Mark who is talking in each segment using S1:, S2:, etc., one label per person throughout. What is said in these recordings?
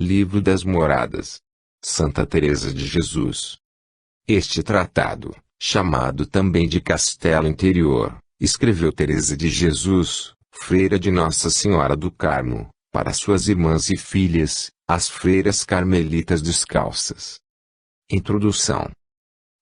S1: Livro das Moradas. Santa Teresa de Jesus. Este tratado, chamado também de Castelo Interior, escreveu Teresa de Jesus, freira de Nossa Senhora do Carmo, para suas irmãs e filhas, as freiras carmelitas descalças. Introdução.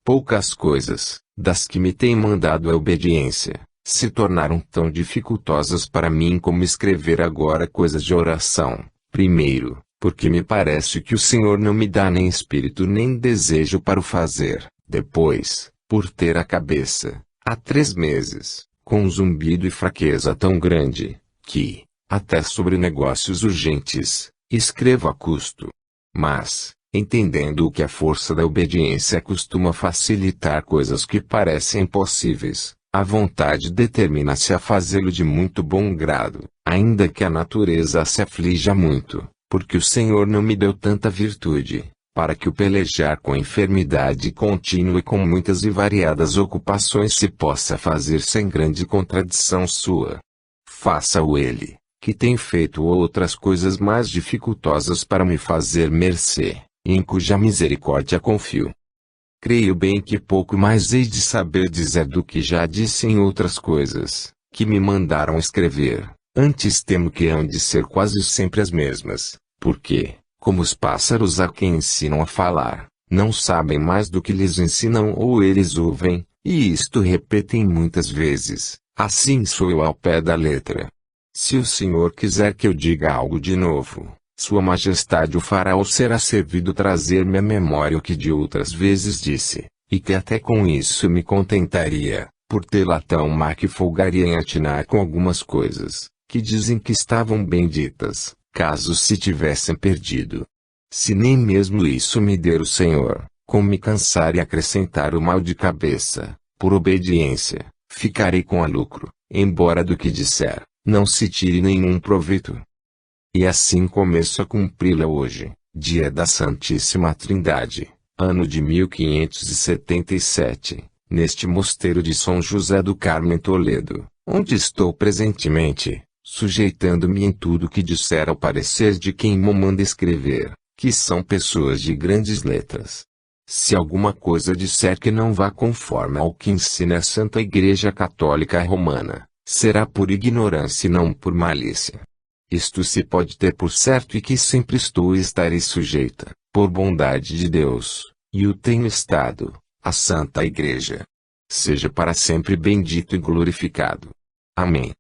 S1: Poucas coisas, das que me têm mandado a obediência, se tornaram tão dificultosas para mim como escrever agora coisas de oração. Primeiro, porque me parece que o Senhor não me dá nem espírito nem desejo para o fazer. Depois, por ter a cabeça, há 3 meses, com um zumbido e fraqueza tão grande, que, até sobre negócios urgentes, escrevo a custo. Mas, entendendo que a força da obediência costuma facilitar coisas que parecem impossíveis, a vontade determina-se a fazê-lo de muito bom grado, ainda que a natureza se aflija muito, porque o Senhor não me deu tanta virtude, para que o pelejar com a enfermidade contínua e com muitas e variadas ocupações se possa fazer sem grande contradição sua. Faça-o Ele, que tem feito outras coisas mais dificultosas para me fazer mercê, e em cuja misericórdia confio. Creio bem que pouco mais hei de saber dizer do que já disse em outras coisas, que me mandaram escrever, antes temo que hão de ser quase sempre as mesmas, porque, como os pássaros a quem ensinam a falar, não sabem mais do que lhes ensinam ou eles ouvem, e isto repetem muitas vezes, assim sou eu ao pé da letra. Se o Senhor quiser que eu diga algo de novo, Sua Majestade o fará ou será servido trazer-me à memória o que de outras vezes disse, e que até com isso me contentaria, por tê-la tão má que folgaria em atinar com algumas coisas, que dizem que estavam bem ditas, caso se tivessem perdido. Se nem mesmo isso me der o Senhor, com me cansar e acrescentar o mal de cabeça, por obediência, ficarei com a lucro, embora do que disser, não se tire nenhum proveito. E assim começo a cumpri-la hoje, dia da Santíssima Trindade, ano de 1577, neste mosteiro de São José do Carmo em Toledo, onde estou presentemente, sujeitando-me em tudo que disser ao parecer de quem me manda escrever, que são pessoas de grandes letras. Se alguma coisa disser que não vá conforme ao que ensina a Santa Igreja Católica Romana, será por ignorância e não por malícia. Isto se pode ter por certo e que sempre estou e estarei sujeita, por bondade de Deus, e o tenho estado, à Santa Igreja. Seja para sempre bendito e glorificado. Amém.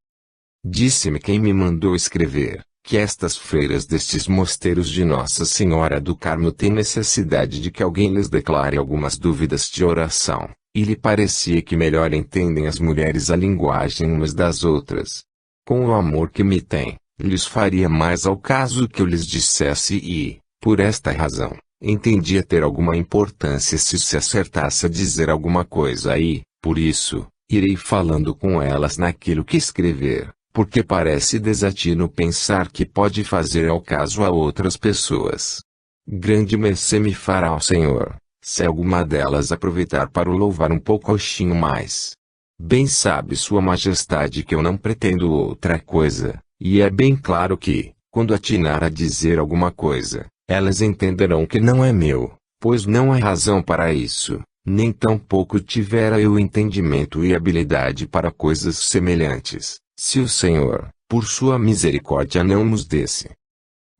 S1: Disse-me quem me mandou escrever, que estas freiras destes mosteiros de Nossa Senhora do Carmo têm necessidade de que alguém lhes declare algumas dúvidas de oração, e lhe parecia que melhor entendem as mulheres a linguagem umas das outras. Com o amor que me têm, lhes faria mais ao caso que eu lhes dissesse e, por esta razão, entendia ter alguma importância se acertasse a dizer alguma coisa e, por isso, irei falando com elas naquilo que escrever, porque parece desatino pensar que pode fazer ao caso a outras pessoas. Grande mercê me fará o Senhor, se alguma delas aproveitar para o louvar um pouquinho mais. Bem sabe Sua Majestade que eu não pretendo outra coisa. E é bem claro que, quando atinar a dizer alguma coisa, elas entenderão que não é meu, pois não há razão para isso, nem tampouco tivera eu entendimento e habilidade para coisas semelhantes, se o Senhor, por sua misericórdia não nos desse.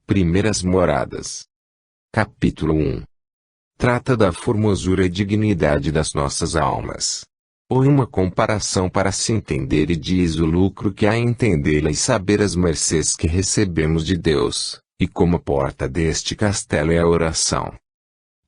S1: Primeiras Moradas. Capítulo 1. Trata da formosura e dignidade das nossas almas. Ou uma comparação para se entender e diz o lucro que há em entendê-la e saber as mercês que recebemos de Deus, e como a porta deste castelo é a oração.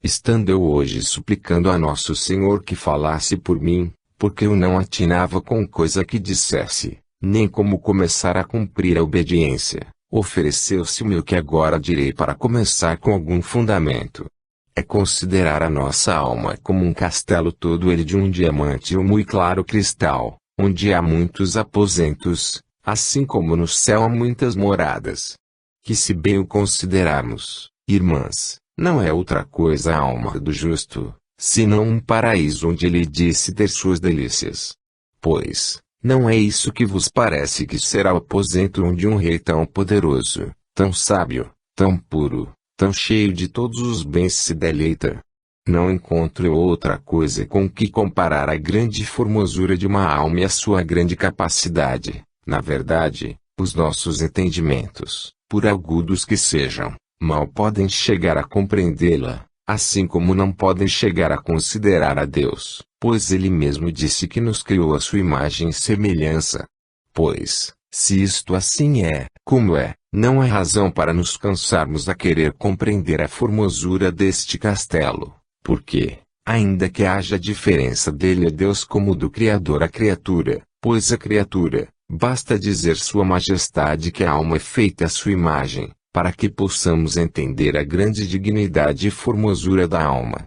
S1: Estando eu hoje suplicando a Nosso Senhor que falasse por mim, porque eu não atinava com coisa que dissesse, nem como começar a cumprir a obediência, ofereceu-se-me o que agora direi para começar com algum fundamento. É considerar a nossa alma como um castelo todo ele de um diamante ou muito claro cristal, onde há muitos aposentos, assim como no céu há muitas moradas. Que se bem o considerarmos, irmãs, não é outra coisa a alma do justo, senão um paraíso onde ele disse ter suas delícias. Pois, não é isso que vos parece que será o aposento onde um rei tão poderoso, tão sábio, tão puro, tão cheio de todos os bens se deleita. Não encontro outra coisa com que comparar a grande formosura de uma alma e a sua grande capacidade. Na verdade, os nossos entendimentos, por agudos que sejam, mal podem chegar a compreendê-la, assim como não podem chegar a considerar a Deus, pois Ele mesmo disse que nos criou à sua imagem e semelhança. Pois, se isto assim é, como é, não há razão para nos cansarmos a querer compreender a formosura deste castelo, porque, ainda que haja diferença dele a Deus como do Criador à criatura, pois a criatura, basta dizer Sua Majestade que a alma é feita à sua imagem, para que possamos entender a grande dignidade e formosura da alma.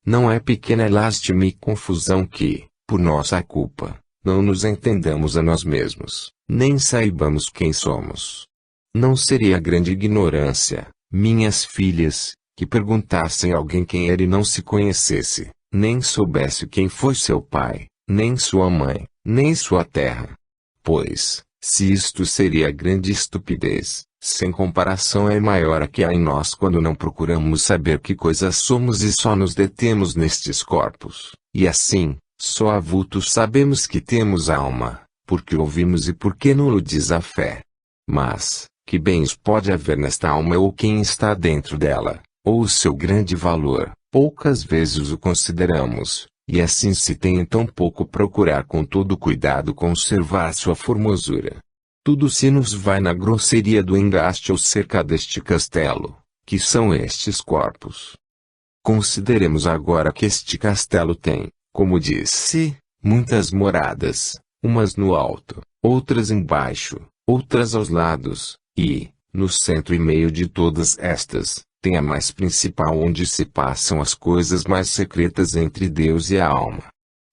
S1: Não é pequena lástima e confusão que, por nossa culpa, não nos entendamos a nós mesmos, nem saibamos quem somos. Não seria grande ignorância, minhas filhas, que perguntassem a alguém quem era e não se conhecesse, nem soubesse quem foi seu pai, nem sua mãe, nem sua terra. Pois, se isto seria grande estupidez, sem comparação é maior a que há em nós quando não procuramos saber que coisa somos e só nos detemos nestes corpos, e assim, só avultos sabemos que temos alma, porque ouvimos e porque nulo diz a fé. Mas, que bens pode haver nesta alma ou quem está dentro dela, ou o seu grande valor, poucas vezes o consideramos, e assim se tem em tão pouco procurar com todo cuidado conservar sua formosura. Tudo se nos vai na grosseria do engaste ou cerca deste castelo, que são estes corpos. Consideremos agora que este castelo tem, como disse, muitas moradas, umas no alto, outras embaixo, outras aos lados, e, no centro e meio de todas estas, tem a mais principal onde se passam as coisas mais secretas entre Deus e a alma.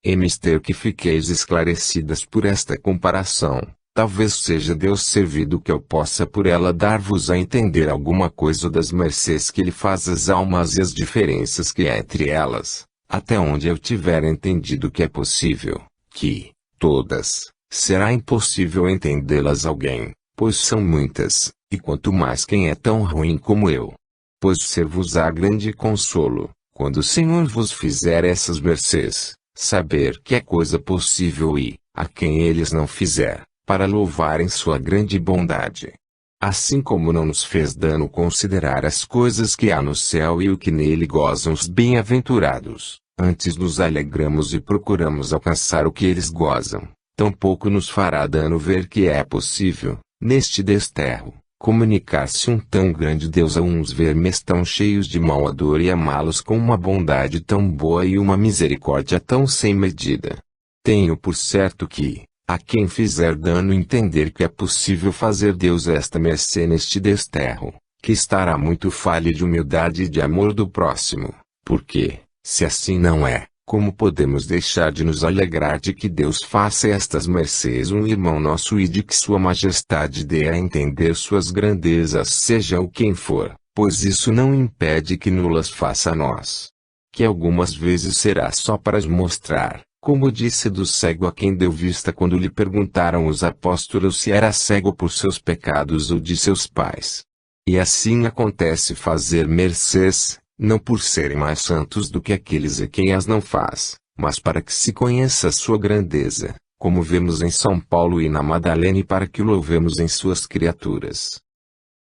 S1: É mister que fiqueis esclarecidas por esta comparação. Talvez seja Deus servido que eu possa por ela dar-vos a entender alguma coisa das mercês que Ele faz às almas e as diferenças que há entre elas, até onde eu tiver entendido que é possível, que, todas, será impossível entendê-las alguém, pois são muitas, e quanto mais quem é tão ruim como eu. Pois ser-vos-á grande consolo, quando o Senhor vos fizer essas mercês, saber que é coisa possível e, a quem eles não fizer, para louvarem sua grande bondade. Assim como não nos fez dano considerar as coisas que há no céu e o que nele gozam os bem-aventurados, antes nos alegramos e procuramos alcançar o que eles gozam, tampouco nos fará dano ver que é possível, neste desterro, comunicar-se um tão grande Deus a uns vermes tão cheios de mal dor e amá-los com uma bondade tão boa e uma misericórdia tão sem medida. Tenho por certo que, a quem fizer dano entender que é possível fazer Deus esta mercê neste desterro, que estará muito falha de humildade e de amor do próximo, porque, se assim não é, como podemos deixar de nos alegrar de que Deus faça estas mercês um irmão nosso e de que Sua Majestade dê a entender suas grandezas seja o quem for, pois isso não impede que nulas faça a nós. Que algumas vezes será só para as mostrar, como disse do cego a quem deu vista quando lhe perguntaram os apóstolos se era cego por seus pecados ou de seus pais. E assim acontece fazer mercês, não por serem mais santos do que aqueles a quem as não faz, mas para que se conheça a sua grandeza, como vemos em São Paulo e na Madalena e para que o louvemos em suas criaturas.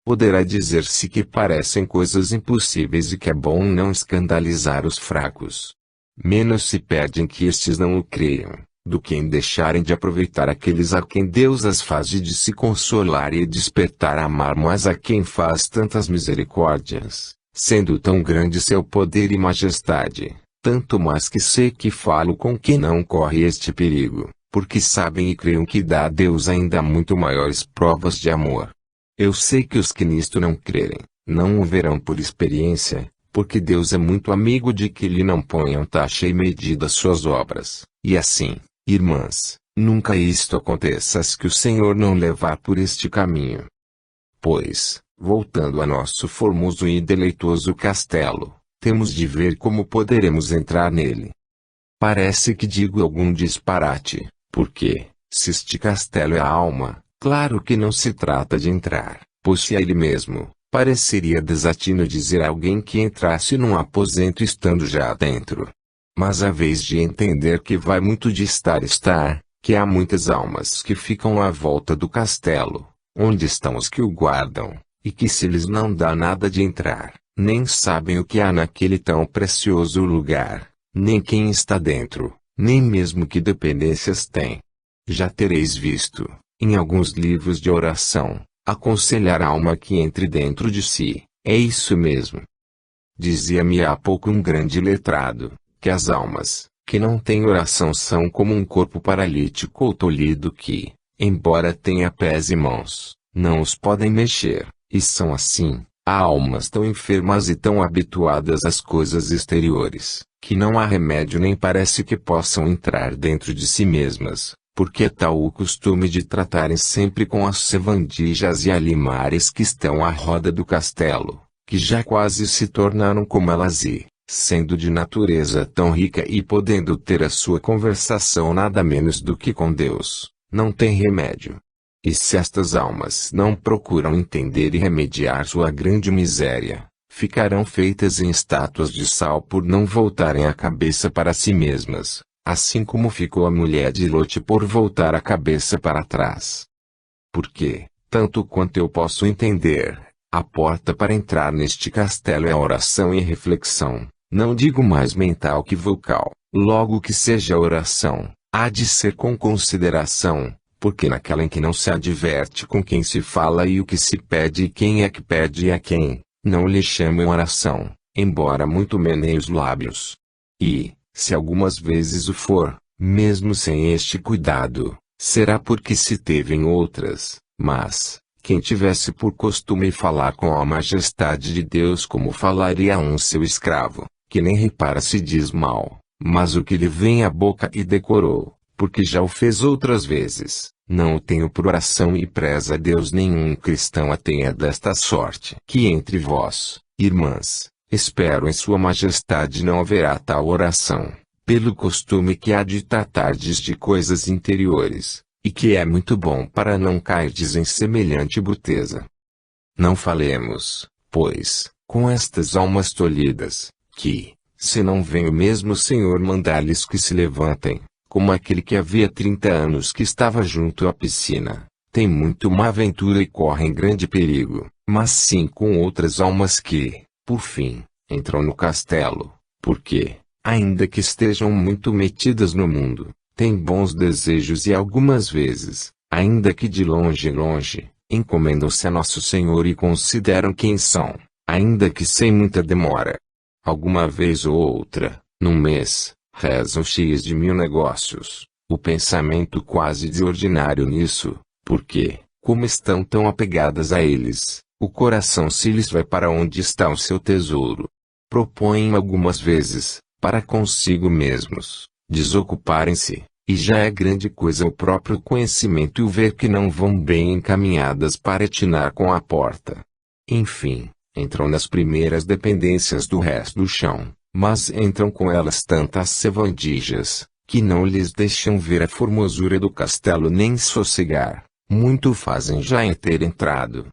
S1: Poderá dizer-se que parecem coisas impossíveis e que é bom não escandalizar os fracos. Menos se perde em que estes não o creiam, do que em deixarem de aproveitar aqueles a quem Deus as faz de se consolar e despertar a amar mais a quem faz tantas misericórdias, sendo tão grande seu poder e majestade, tanto mais que sei que falo com quem não corre este perigo, porque sabem e creiam que dá a Deus ainda muito maiores provas de amor. Eu sei que os que nisto não crerem, não o verão por experiência, porque Deus é muito amigo de que lhe não ponham taxa e medida suas obras, e assim, irmãs, nunca isto aconteça se que o Senhor não levar por este caminho. Pois, voltando a nosso formoso e deleitoso castelo, temos de ver como poderemos entrar nele. Parece que digo algum disparate, porque, se este castelo é a alma, claro que não se trata de entrar, pois se é ele mesmo, Pareceria desatino dizer a alguém que entrasse num aposento estando já dentro. Mas a vez de entender que vai muito de estar, que há muitas almas que ficam à volta do castelo, onde estão os que o guardam, e que se lhes não dá nada de entrar, nem sabem o que há naquele tão precioso lugar, nem quem está dentro, nem mesmo que dependências tem. Já tereis visto, em alguns livros de oração, aconselhar a alma que entre dentro de si. É isso mesmo. Dizia-me há pouco um grande letrado, que as almas, que não têm oração são como um corpo paralítico ou tolhido que, embora tenha pés e mãos, não os podem mexer, e são assim, há almas tão enfermas e tão habituadas às coisas exteriores, que não há remédio nem parece que possam entrar dentro de si mesmas. Porque é tal o costume de tratarem sempre com as sevandijas e alimares que estão à roda do castelo, que já quase se tornaram como elas e, sendo de natureza tão rica e podendo ter a sua conversação nada menos do que com Deus, não tem remédio. E se estas almas não procuram entender e remediar sua grande miséria, ficarão feitas em estátuas de sal por não voltarem a cabeça para si mesmas. Assim como ficou a mulher de Lote por voltar a cabeça para trás. Porque, tanto quanto eu posso entender, a porta para entrar neste castelo é a oração e reflexão, não digo mais mental que vocal, logo que seja oração, há de ser com consideração, porque naquela em que não se adverte com quem se fala e o que se pede e quem é que pede e a quem, não lhe chamam oração, embora muito meneie os lábios. E, se algumas vezes o for, mesmo sem este cuidado, será porque se teve em outras, mas, quem tivesse por costume falar com a majestade de Deus como falaria a um seu escravo, que nem repara se diz mal, mas o que lhe vem à boca e decorou, porque já o fez outras vezes, não o tenho por oração e preza a Deus nenhum cristão a tenha desta sorte. Que entre vós, irmãs, espero em sua majestade não haverá tal oração, pelo costume que há de tratardes de coisas interiores, e que é muito bom para não cairdes em semelhante bruteza. Não falemos, pois, com estas almas tolhidas, que, se não vem o mesmo Senhor mandar-lhes que se levantem, como aquele que havia 30 anos que estava junto à piscina, tem muito má aventura e correm grande perigo, mas sim com outras almas que, por fim, entram no castelo, porque, ainda que estejam muito metidas no mundo, têm bons desejos e algumas vezes, ainda que de longe, encomendam-se a Nosso Senhor e consideram quem são, ainda que sem muita demora. Alguma vez ou outra, num mês, rezam cheias de mil negócios, o pensamento quase de ordinário nisso, porque, como estão tão apegadas a eles, o coração se lhes vai para onde está o seu tesouro. Propõem algumas vezes, para consigo mesmos, desocuparem-se, e já é grande coisa o próprio conhecimento e o ver que não vão bem encaminhadas para atinar com a porta. Enfim, entram nas primeiras dependências do resto do chão, mas entram com elas tantas sevandijas, que não lhes deixam ver a formosura do castelo nem sossegar, muito fazem já em ter entrado.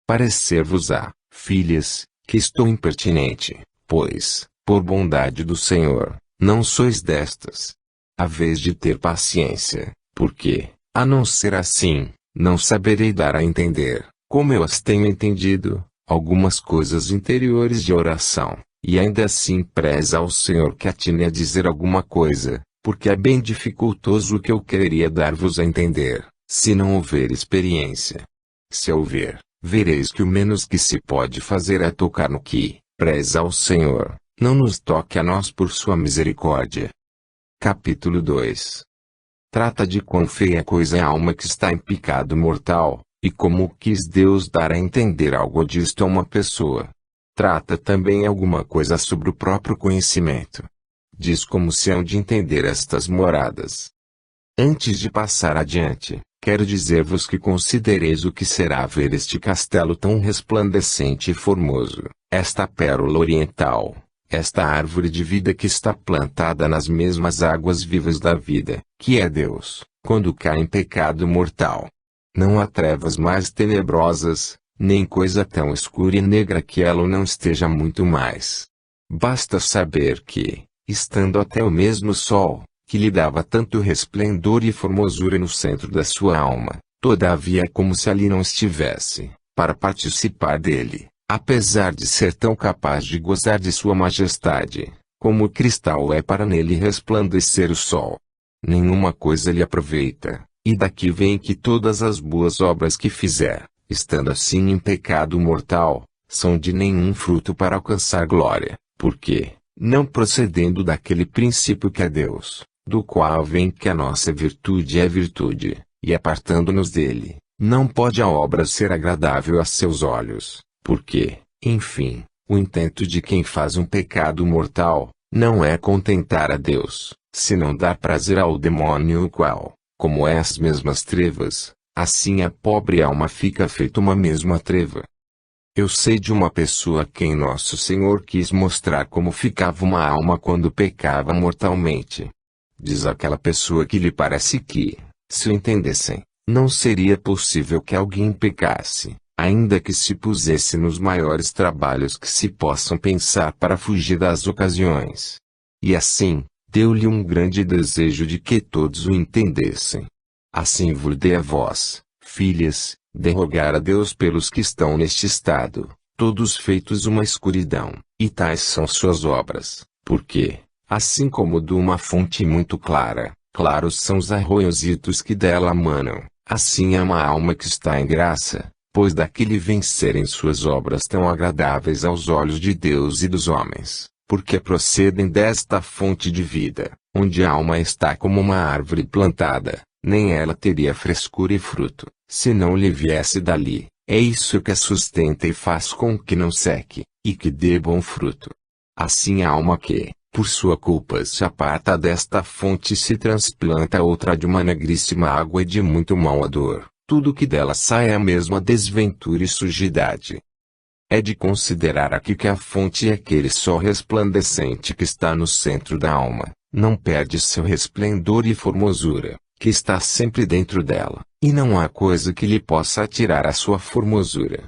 S1: Parecer-vos-á, filhas, que estou impertinente, pois, por bondade do Senhor, não sois destas. Haveis de ter paciência, porque, a não ser assim, não saberei dar a entender, como eu as tenho entendido, algumas coisas interiores de oração, e ainda assim preza ao Senhor que atine a dizer alguma coisa, porque é bem dificultoso o que eu queria dar-vos a entender, se não houver experiência. Se houver, vereis que o menos que se pode fazer é tocar no que preza ao Senhor, não nos toque a nós por sua misericórdia. Capítulo 2. Trata de quão feia coisa é a alma que está em pecado mortal, e como quis Deus dar a entender algo disto a uma pessoa. Trata também alguma coisa sobre o próprio conhecimento. Diz como se hão de entender estas moradas. Antes de passar adiante, quero dizer-vos que considereis o que será ver este castelo tão resplandecente e formoso, esta pérola oriental, esta árvore de vida que está plantada nas mesmas águas vivas da vida, que é Deus, quando cai em pecado mortal. Não há trevas mais tenebrosas, nem coisa tão escura e negra que ela não esteja muito mais. Basta saber que, estando até o mesmo sol, que lhe dava tanto resplendor e formosura no centro da sua alma, todavia é como se ali não estivesse, para participar dele, apesar de ser tão capaz de gozar de sua majestade, como o cristal é para nele resplandecer o sol. Nenhuma coisa lhe aproveita, e daqui vem que todas as boas obras que fizer, estando assim em pecado mortal, são de nenhum fruto para alcançar glória, porque, não procedendo daquele princípio que é Deus, do qual vem que a nossa virtude é virtude, e apartando-nos dele, não pode a obra ser agradável a seus olhos, porque, enfim, o intento de quem faz um pecado mortal, não é contentar a Deus, senão dar prazer ao demônio, o qual, como é as mesmas trevas, assim a pobre alma fica feita uma mesma treva. Eu sei de uma pessoa a quem Nosso Senhor quis mostrar como ficava uma alma quando pecava mortalmente. Diz aquela pessoa que lhe parece que, se o entendessem, não seria possível que alguém pecasse, ainda que se pusesse nos maiores trabalhos que se possam pensar para fugir das ocasiões. E assim, deu-lhe um grande desejo de que todos o entendessem. Assim vos dei a vós, filhas, de rogar a Deus pelos que estão neste estado, todos feitos uma escuridão, e tais são suas obras, porque, assim como de uma fonte muito clara, claros são os arroiositos que dela manam, assim é uma alma que está em graça, pois daquele vem serem suas obras tão agradáveis aos olhos de Deus e dos homens, porque procedem desta fonte de vida, onde a alma está como uma árvore plantada, nem ela teria frescura e fruto, se não lhe viesse dali. É isso que a sustenta e faz com que não seque, e que dê bom fruto. Assim a alma que, por sua culpa se aparta desta fonte se transplanta a outra de uma negríssima água e de muito mau odor, tudo que dela sai é a mesma desventura e sujidade. É de considerar aqui que a fonte é aquele sol resplandecente que está no centro da alma, não perde seu resplendor e formosura, que está sempre dentro dela, e não há coisa que lhe possa tirar a sua formosura.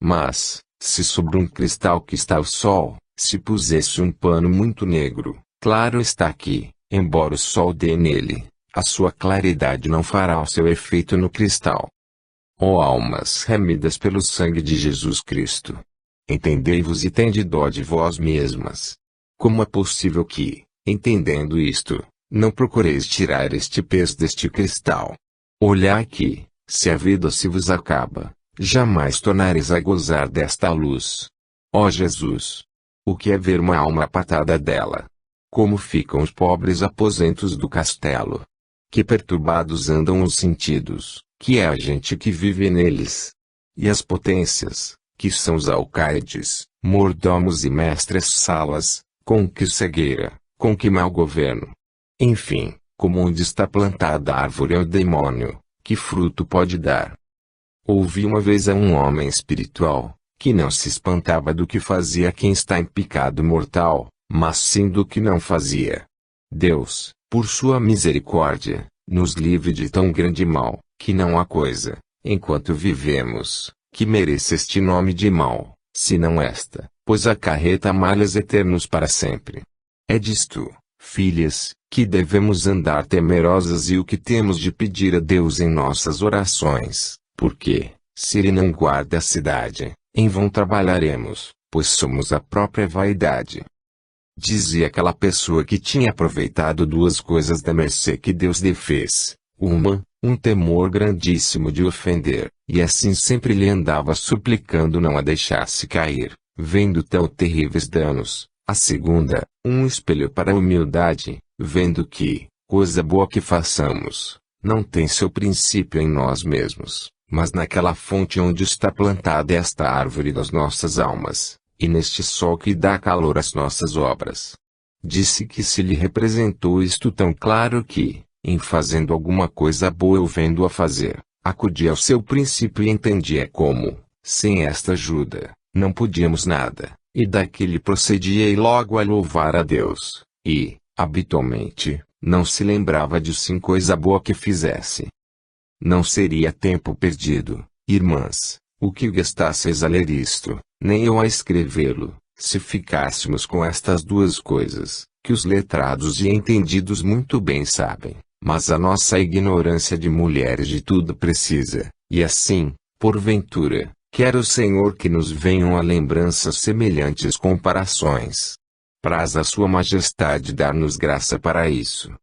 S1: Mas, se sobre um cristal que está o sol, se pusesse um pano muito negro, claro está que, embora o sol dê nele, a sua claridade não fará o seu efeito no cristal. Ó almas remidas pelo sangue de Jesus Cristo! Entendei-vos e tende dó de vós mesmas. Como é possível que, entendendo isto, não procureis tirar este peso deste cristal? Olhai que, se a vida se vos acaba, jamais tornareis a gozar desta luz. Ó Jesus! O que é ver uma alma apartada dela? Como ficam os pobres aposentos do castelo? Que perturbados andam os sentidos, que é a gente que vive neles. E as potências, que são os alcaides, mordomos e mestres-salas, com que cegueira, com que mau governo. Enfim, como onde está plantada a árvore é o demônio, que fruto pode dar? Ouvi uma vez a um homem espiritual, que não se espantava do que fazia quem está em pecado mortal, mas sim do que não fazia. Deus, por sua misericórdia, nos livre de tão grande mal, que não há coisa, enquanto vivemos, que mereça este nome de mal, senão esta, pois acarreta males eternos para sempre. É disto, filhas, que devemos andar temerosas e o que temos de pedir a Deus em nossas orações, porque, se Ele não guarda a cidade, em vão trabalharemos, pois somos a própria vaidade. Dizia aquela pessoa que tinha aproveitado duas coisas da mercê que Deus lhe fez: uma, um temor grandíssimo de ofender, e assim sempre lhe andava suplicando não a deixasse cair, vendo tão terríveis danos; a segunda, um espelho para a humildade, vendo que, coisa boa que façamos, não tem seu princípio em nós mesmos, mas naquela fonte onde está plantada esta árvore das nossas almas, e neste sol que dá calor às nossas obras. Disse que se lhe representou isto tão claro que, em fazendo alguma coisa boa ou vendo-a fazer, acudia ao seu princípio e entendia como, sem esta ajuda, não podíamos nada, e daqui lhe procedia e logo a louvar a Deus, e, habitualmente, não se lembrava de sim coisa boa que fizesse. Não seria tempo perdido, irmãs, O que gastasseis a ler isto, nem eu a escrevê-lo, se ficássemos com estas duas coisas, que os letrados e entendidos muito bem sabem, mas a nossa ignorância de mulheres de tudo precisa, e assim, porventura, quer o Senhor que nos venham a lembranças semelhantes comparações. Praz a sua majestade dar-nos graça para isso.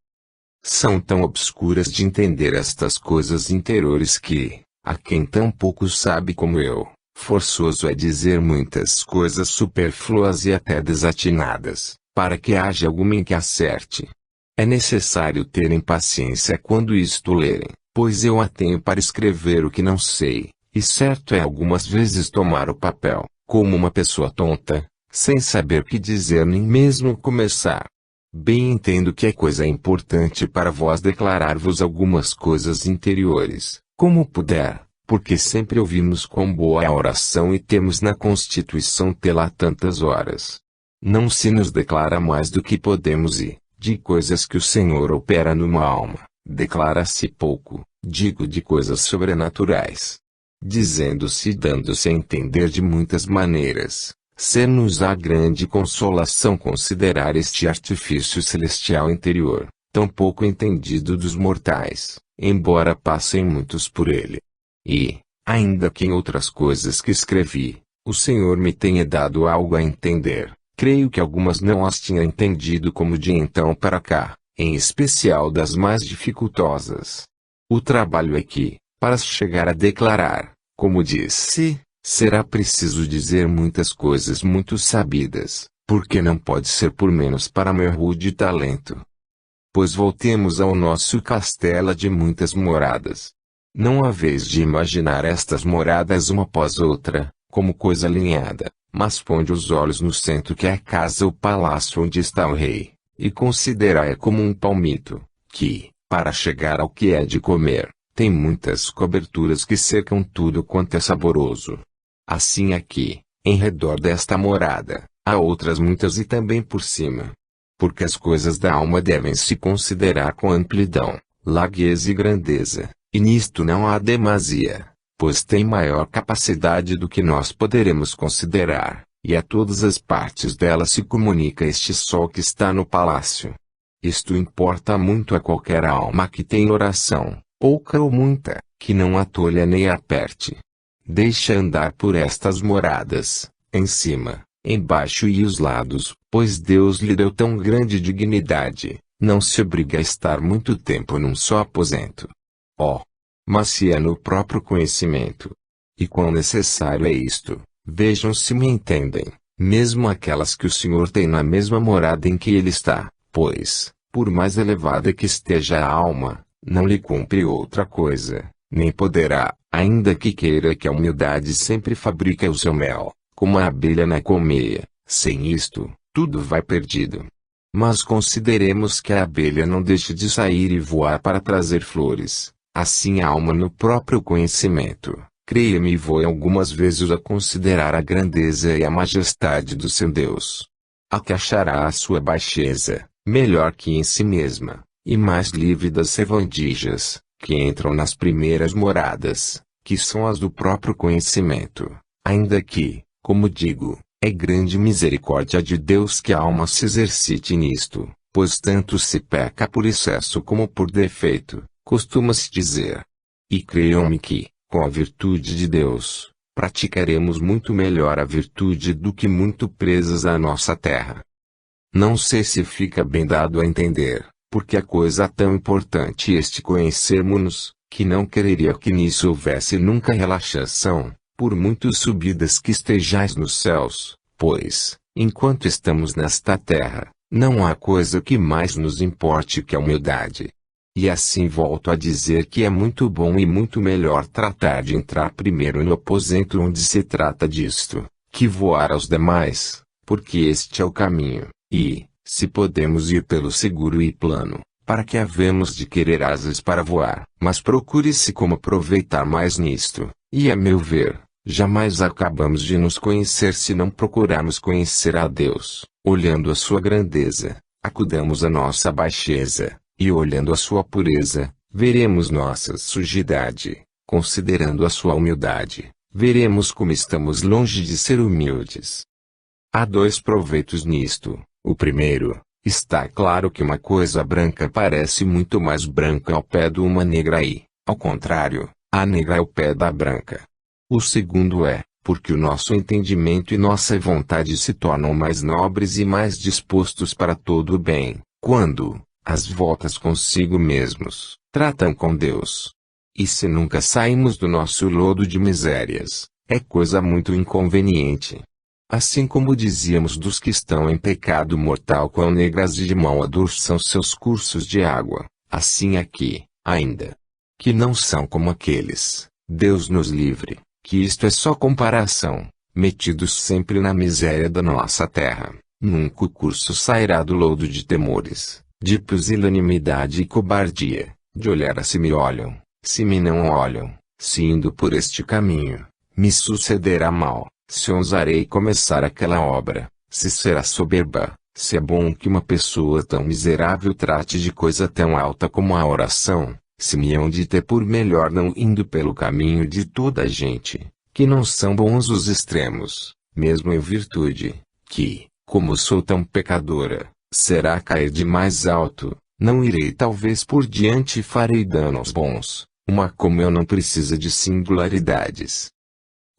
S1: São tão obscuras de entender estas coisas interiores que, a quem tão pouco sabe como eu, forçoso é dizer muitas coisas supérfluas e até desatinadas, para que haja alguma em que acerte. É necessário terem paciência quando isto lerem, pois eu a tenho para escrever o que não sei, e certo é algumas vezes tomar o papel, como uma pessoa tonta, sem saber que dizer nem mesmo começar. Bem entendo que é coisa importante para vós declarar-vos algumas coisas interiores, como puder, porque sempre ouvimos quão boa é a oração e temos na Constituição tê-la tantas horas. Não se nos declara mais do que podemos e, de coisas que o Senhor opera numa alma, declara-se pouco, digo de coisas sobrenaturais. Dizendo-se e dando-se a entender de muitas maneiras. Ser-nos a grande consolação considerar este artifício celestial interior, tão pouco entendido dos mortais, embora passem muitos por ele. E, ainda que em outras coisas que escrevi, o Senhor me tenha dado algo a entender, creio que algumas não as tinha entendido como de então para cá, em especial das mais dificultosas. O trabalho é que, para chegar a declarar, como disse, será preciso dizer muitas coisas muito sabidas, porque não pode ser por menos para meu rude talento. Pois voltemos ao nosso castelo de muitas moradas. Não há vez de imaginar estas moradas uma após outra, como coisa alinhada, mas ponde os olhos no centro que é a casa ou palácio onde está o rei, e considera-a como um palmito, que, para chegar ao que é de comer, tem muitas coberturas que cercam tudo quanto é saboroso. Assim aqui, em redor desta morada, há outras muitas e também por cima. Porque as coisas da alma devem se considerar com amplidão, largueza e grandeza, e nisto não há demasia, pois tem maior capacidade do que nós poderemos considerar, e a todas as partes dela se comunica este sol que está no palácio. Isto importa muito a qualquer alma que tem oração, pouca ou muita, que não a tolha nem a aperte. Deixa andar por estas moradas, em cima, embaixo e os lados, pois Deus lhe deu tão grande dignidade, não se obriga a estar muito tempo num só aposento. Mas se é no próprio conhecimento. E quão necessário é isto, vejam se me entendem, mesmo aquelas que o Senhor tem na mesma morada em que ele está, pois, por mais elevada que esteja a alma, não lhe cumpre outra coisa, nem poderá, ainda que queira que a humildade sempre fabrique o seu mel, como a abelha na colmeia. Sem isto, tudo vai perdido. Mas consideremos que a abelha não deixe de sair e voar para trazer flores, assim a alma no próprio conhecimento, creia-me e voe algumas vezes a considerar a grandeza e a majestade do seu Deus. A que achará a sua baixeza, melhor que em si mesma, e mais livre das revandijas, que entram nas primeiras moradas, que são as do próprio conhecimento, ainda que, como digo, é grande misericórdia de Deus que a alma se exercite nisto, pois tanto se peca por excesso como por defeito, costuma-se dizer. E creiam-me que, com a virtude de Deus, praticaremos muito melhor a virtude do que muito presas à nossa terra. Não sei se fica bem dado a entender, porque a coisa tão importante este conhecermos-nos, que não quereria que nisso houvesse nunca relaxação, por muito subidas que estejais nos céus, pois, enquanto estamos nesta terra, não há coisa que mais nos importe que a humildade. E assim volto a dizer que é muito bom e muito melhor tratar de entrar primeiro no aposento onde se trata disto, que voar aos demais, porque este é o caminho, e, se podemos ir pelo seguro e plano, para que havemos de querer asas para voar, mas procure-se como aproveitar mais nisto, e a meu ver, jamais acabamos de nos conhecer se não procurarmos conhecer a Deus, olhando a sua grandeza, acudamos à nossa baixeza, e olhando a sua pureza, veremos nossa sujidade, considerando a sua humildade, veremos como estamos longe de ser humildes. Há dois proveitos nisto. O primeiro, está claro que uma coisa branca parece muito mais branca ao pé de uma negra e, ao contrário, a negra ao pé da branca. O segundo é, porque o nosso entendimento e nossa vontade se tornam mais nobres e mais dispostos para todo o bem, quando, às voltas consigo mesmos, tratam com Deus. E se nunca saímos do nosso lodo de misérias, é coisa muito inconveniente. Assim como dizíamos dos que estão em pecado mortal, quão negras e de mau odor são seus cursos de água, assim aqui, ainda que não são como aqueles, Deus nos livre, que isto é só comparação, metidos sempre na miséria da nossa terra, nunca o curso sairá do lodo de temores, de pusilanimidade e cobardia, de olhar a se me olham, se me não olham, se indo por este caminho, me sucederá mal, se ousarei começar aquela obra, se será soberba, se é bom que uma pessoa tão miserável trate de coisa tão alta como a oração, se me hão de ter por melhor não indo pelo caminho de toda a gente, que não são bons os extremos, mesmo em virtude, que, como sou tão pecadora, será cair de mais alto, não irei talvez por diante e farei dano aos bons, uma como eu não precisa de singularidades.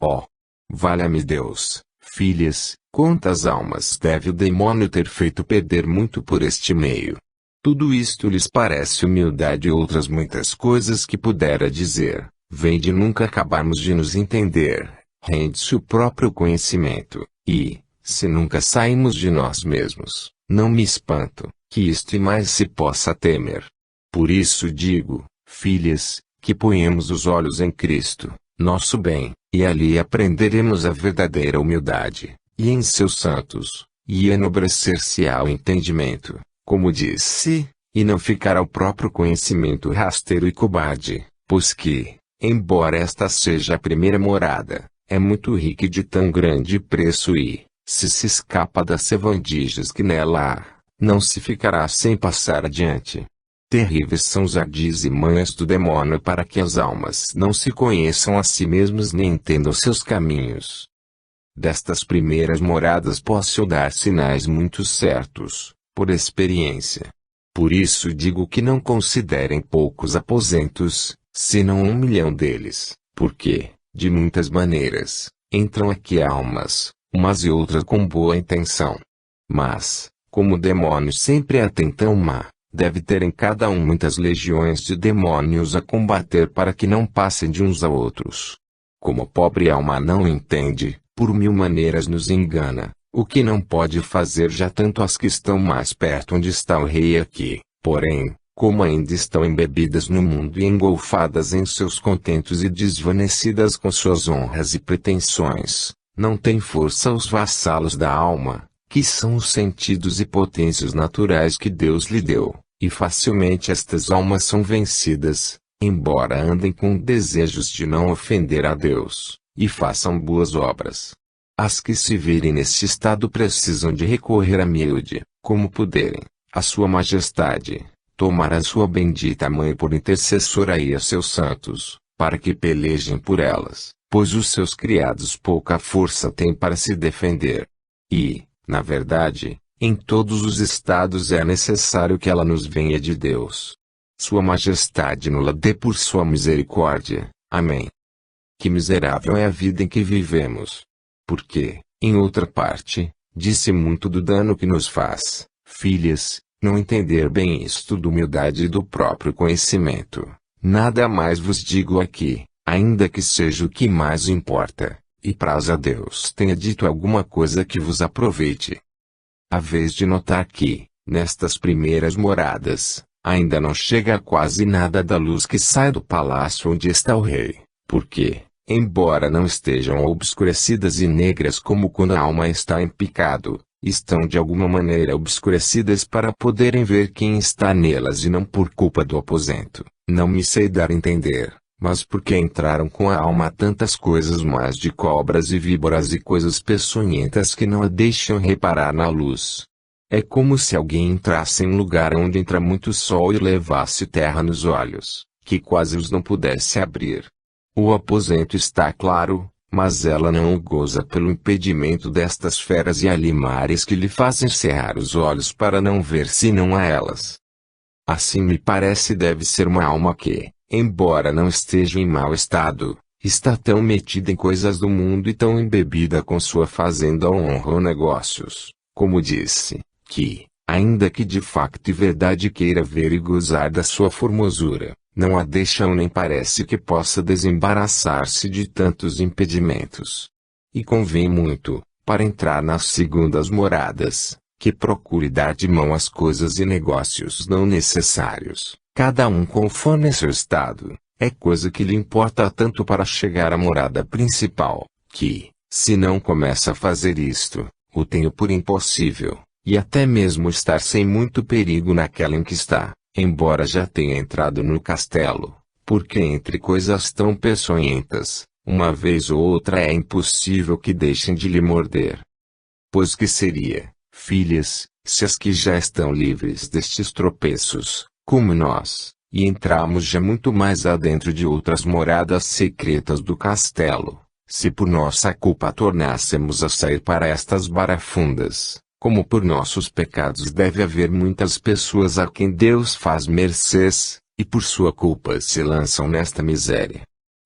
S1: Ó, valha-me Deus, filhas, quantas almas deve o demônio ter feito perder muito por este meio? Tudo isto lhes parece humildade e outras muitas coisas que pudera dizer, vem de nunca acabarmos de nos entender, rende-se o próprio conhecimento, e, se nunca saímos de nós mesmos, não me espanto, que isto e mais se possa temer. Por isso digo, filhas, que ponhamos os olhos em Cristo, nosso bem, e ali aprenderemos a verdadeira humildade, e em seus santos, e enobrecer-se-á o entendimento, como disse, e não ficará o próprio conhecimento rasteiro e cobarde, pois que, embora esta seja a primeira morada, é muito rica e de tão grande preço e, se escapa das sevandijas que nela há, não se ficará sem passar adiante. Terríveis são os ardis e manhas do demônio para que as almas não se conheçam a si mesmas nem entendam seus caminhos. Destas primeiras moradas posso dar sinais muito certos, por experiência. Por isso digo que não considerem poucos aposentos, senão 1 milhão deles, porque, de muitas maneiras, entram aqui almas, umas e outras com boa intenção. Mas, como o demônio sempre atentam má, deve ter em cada um muitas legiões de demônios a combater para que não passem de uns a outros. Como a pobre alma não entende, por 1000 maneiras nos engana, o que não pode fazer já tanto as que estão mais perto onde está o rei aqui, porém, como ainda estão embebidas no mundo e engolfadas em seus contentos e desvanecidas com suas honras e pretensões, não tem força os vassalos da alma, que são os sentidos e potências naturais que Deus lhe deu, e facilmente estas almas são vencidas, embora andem com desejos de não ofender a Deus, e façam boas obras. As que se virem neste estado precisam de recorrer a miúde, como puderem, a sua majestade, tomar a sua bendita mãe por intercessora e a seus santos, para que pelejem por elas, pois os seus criados pouca força têm para se defender. E, na verdade, em todos os estados é necessário que ela nos venha de Deus. Sua majestade nos dê por sua misericórdia. Amém. Que miserável é a vida em que vivemos. Porque, em outra parte, disse muito do dano que nos faz, filhas, não entender bem isto da humildade e do próprio conhecimento. Nada mais vos digo aqui, ainda que seja o que mais importa, e praza a Deus tenha dito alguma coisa que vos aproveite. A vez de notar que, nestas primeiras moradas, ainda não chega quase nada da luz que sai do palácio onde está o rei, porque, embora não estejam obscurecidas e negras como quando a alma está em pecado, estão de alguma maneira obscurecidas para poderem ver quem está nelas e não por culpa do aposento, não me sei dar a entender, mas porque entraram com a alma tantas coisas más de cobras e víboras e coisas peçonhentas que não a deixam reparar na luz. É como se alguém entrasse em um lugar onde entra muito sol e levasse terra nos olhos, que quase os não pudesse abrir. O aposento está claro, mas ela não o goza pelo impedimento destas feras e alimares que lhe fazem cerrar os olhos para não ver senão a elas. Assim me parece deve ser uma alma que, embora não esteja em mau estado, está tão metida em coisas do mundo e tão embebida com sua fazenda honra ou negócios, como disse, que, ainda que de facto e verdade queira ver e gozar da sua formosura, não a deixam nem parece que possa desembaraçar-se de tantos impedimentos. E convém muito, para entrar nas segundas moradas, que procure dar de mão às coisas e negócios não necessários, cada um conforme seu estado, é coisa que lhe importa tanto para chegar à morada principal, que, se não começa a fazer isto, o tenho por impossível, e até mesmo estar sem muito perigo naquela em que está, embora já tenha entrado no castelo, porque entre coisas tão peçonhentas, uma vez ou outra é impossível que deixem de lhe morder. Pois que seria, filhas, se as que já estão livres destes tropeços, como nós, e entramos já muito mais adentro de outras moradas secretas do castelo, se por nossa culpa tornássemos a sair para estas barafundas, como por nossos pecados deve haver muitas pessoas a quem Deus faz mercês, e por sua culpa se lançam nesta miséria.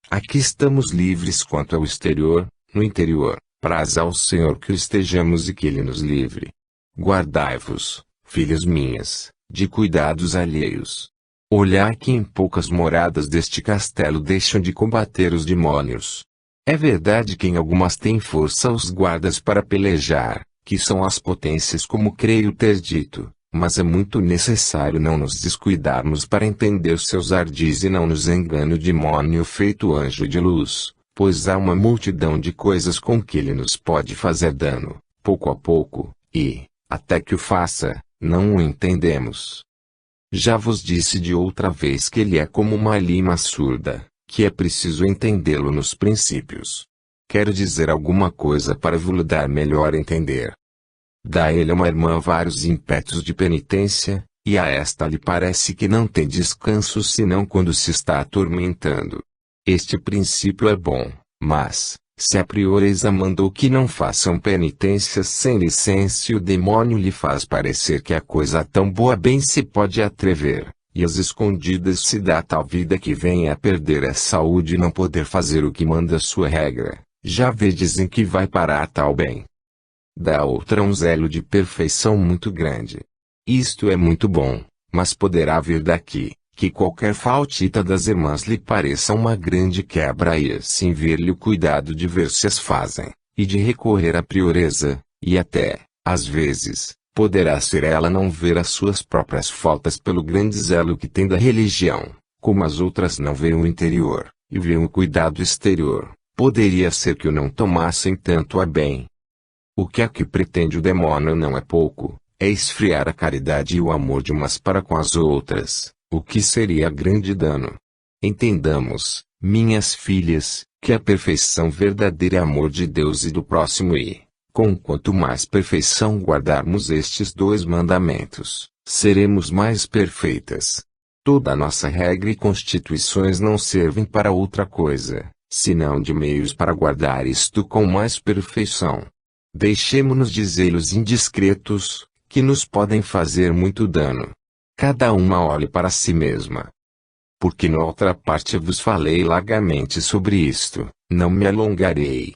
S1: Aqui estamos livres quanto ao exterior, no interior, praz ao Senhor que estejamos e que Ele nos livre. Guardai-vos, filhas minhas, de cuidados alheios. Olhai que em poucas moradas deste castelo deixam de combater os demônios. É verdade que em algumas têm força os guardas para pelejar, que são as potências como creio ter dito, mas é muito necessário não nos descuidarmos para entender seus ardis e não nos engane o demônio feito anjo de luz, pois há uma multidão de coisas com que ele nos pode fazer dano, pouco a pouco, e, até que o faça, não o entendemos. Já vos disse de outra vez que ele é como uma lima surda, que é preciso entendê-lo nos princípios. Quero dizer alguma coisa para vos dar melhor entender. Dá ele a uma irmã vários ímpetos de penitência, e a esta lhe parece que não tem descanso senão quando se está atormentando. Este princípio é bom, mas, se a prioresa mandou que não façam penitência sem licença e o demônio lhe faz parecer que a coisa tão boa bem se pode atrever, e às escondidas se dá tal vida que venha a perder a saúde e não poder fazer o que manda sua regra, já vedes em que vai parar tal bem. Da outra um zelo de perfeição muito grande. Isto é muito bom, mas poderá vir daqui, que qualquer faltita das irmãs lhe pareça uma grande quebra e assim ver-lhe o cuidado de ver se as fazem, e de recorrer à prioresa, e até, às vezes, poderá ser ela não ver as suas próprias faltas pelo grande zelo que tem da religião, como as outras não veem o interior, e veem o cuidado exterior, poderia ser que o não tomassem tanto a bem. O que aqui pretende o demônio não é pouco, é esfriar a caridade e o amor de umas para com as outras, o que seria grande dano. Entendamos, minhas filhas, que a perfeição verdadeira é amor de Deus e do próximo e, com quanto mais perfeição guardarmos estes dois mandamentos, seremos mais perfeitas. Toda a nossa regra e constituições não servem para outra coisa, senão de meios para guardar isto com mais perfeição. Deixemo-nos de zelos indiscretos, que nos podem fazer muito dano. Cada uma olhe para si mesma. Porque noutra parte vos falei largamente sobre isto, não me alongarei.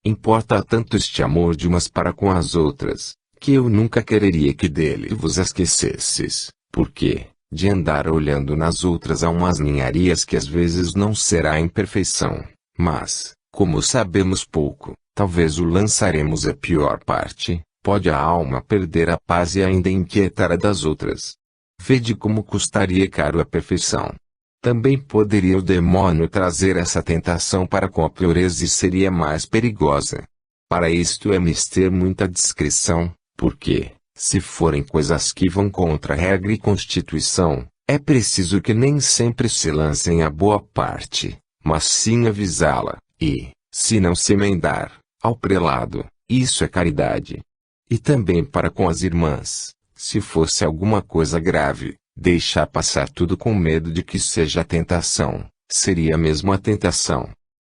S1: Importa tanto este amor de umas para com as outras, que eu nunca quereria que dele vos esquecesses, porque, de andar olhando nas outras há umas ninharias que às vezes não será imperfeição, mas, como sabemos pouco, talvez o lançaremos a pior parte, pode a alma perder a paz e ainda inquietar a das outras. Vede como custaria caro a perfeição. Também poderia o demônio trazer essa tentação para com a prioresa e seria mais perigosa. Para isto é mister muita discrição, porque, se forem coisas que vão contra a regra e constituição, é preciso que nem sempre se lancem a boa parte, mas sim avisá-la, e, se não se emendar, ao prelado, isso é caridade. E também para com as irmãs, se fosse alguma coisa grave, deixar passar tudo com medo de que seja tentação, seria mesmo a tentação.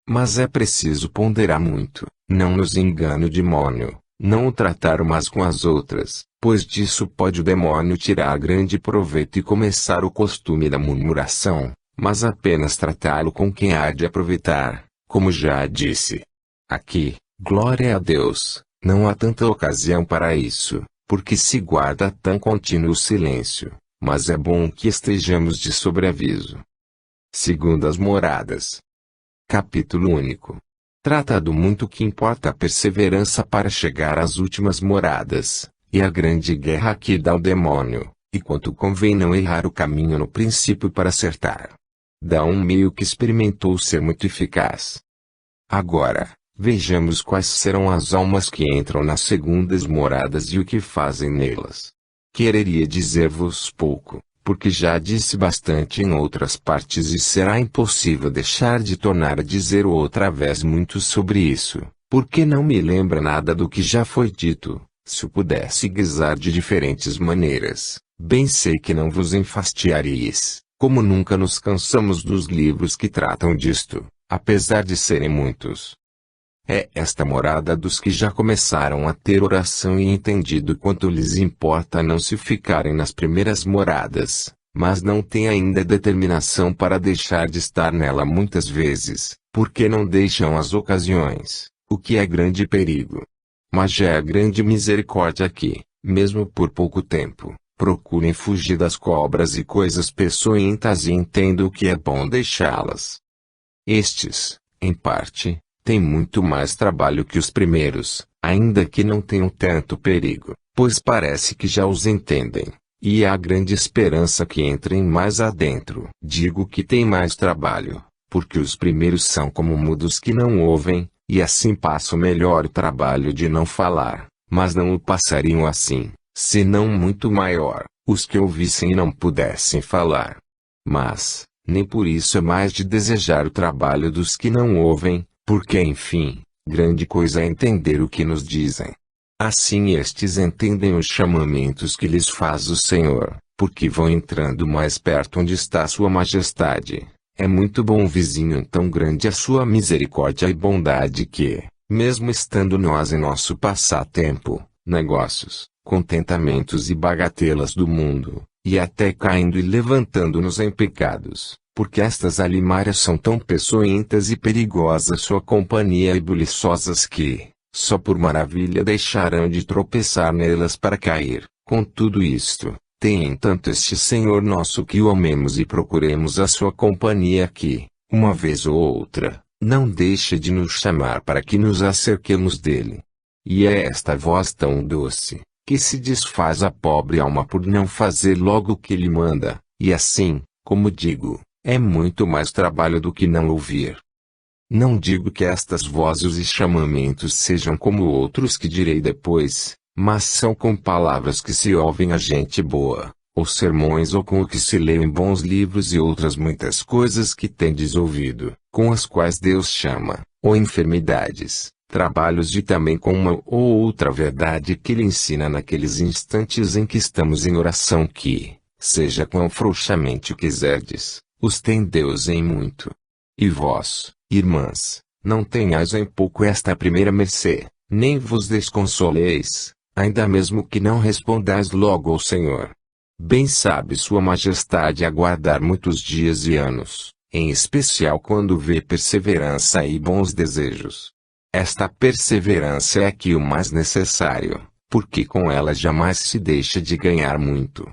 S1: Mas é preciso ponderar muito, não nos engane o demônio, não o tratar umas com as outras, pois disso pode o demônio tirar grande proveito e começar o costume da murmuração, mas apenas tratá-lo com quem há de aproveitar, como já disse. Aqui, glória a Deus, não há tanta ocasião para isso, porque se guarda tão contínuo silêncio, mas é bom que estejamos de sobreaviso. Segundo as moradas. Capítulo único. Trata do muito que importa a perseverança para chegar às últimas moradas, e a grande guerra que dá o demônio, e quanto convém não errar o caminho no princípio para acertar. Dá um meio que experimentou ser muito eficaz. Agora, vejamos quais serão as almas que entram nas segundas moradas e o que fazem nelas. Quereria dizer-vos pouco, porque já disse bastante em outras partes e será impossível deixar de tornar a dizer outra vez muito sobre isso, porque não me lembra nada do que já foi dito. Se o pudesse guisar de diferentes maneiras, bem sei que não vos enfastiaríeis, como nunca nos cansamos dos livros que tratam disto, apesar de serem muitos. É esta morada dos que já começaram a ter oração e entendido quanto lhes importa não se ficarem nas primeiras moradas, mas não têm ainda determinação para deixar de estar nela muitas vezes, porque não deixam as ocasiões, o que é grande perigo. Mas já é grande misericórdia que, mesmo por pouco tempo, procurem fugir das cobras e coisas peçonhentas e entendam que é bom deixá-las. Estes, em parte, têm muito mais trabalho que os primeiros, ainda que não tenham tanto perigo, pois parece que já os entendem, e há grande esperança que entrem mais adentro. Digo que têm mais trabalho, porque os primeiros são como mudos que não ouvem, e assim passam melhor o trabalho de não falar, mas não o passariam assim, senão muito maior, os que ouvissem e não pudessem falar. Mas, nem por isso é mais de desejar o trabalho dos que não ouvem, porque enfim, grande coisa é entender o que nos dizem. Assim estes entendem os chamamentos que lhes faz o Senhor, porque vão entrando mais perto onde está sua majestade. É muito bom vizinho tão grande a sua misericórdia e bondade que, mesmo estando nós em nosso passatempo, negócios, contentamentos e bagatelas do mundo, e até caindo e levantando-nos em pecados, porque estas alimárias são tão peçonhentas e perigosas sua companhia e buliçosas que, só por maravilha deixarão de tropeçar nelas para cair. Com tudo isto, tem tanto este Senhor nosso que o amemos e procuremos a sua companhia que, uma vez ou outra, não deixe de nos chamar para que nos acerquemos dele. E é esta voz tão doce, que se desfaz a pobre alma por não fazer logo o que ele manda, e assim, como digo, é muito mais trabalho do que não ouvir. Não digo que estas vozes e chamamentos sejam como outros que direi depois, mas são com palavras que se ouvem a gente boa, ou sermões ou com o que se lê em bons livros e outras muitas coisas que tendes ouvido, com as quais Deus chama, ou enfermidades, trabalhos e também com uma ou outra verdade que ele ensina naqueles instantes em que estamos em oração que, seja quão frouxamente quiserdes, os tem Deus em muito. E vós, irmãs, não tenhais em pouco esta primeira mercê, nem vos desconsoleis, ainda mesmo que não respondais logo ao Senhor. Bem sabe sua majestade aguardar muitos dias e anos, em especial quando vê perseverança e bons desejos. Esta perseverança é aqui o mais necessário, porque com ela jamais se deixa de ganhar muito.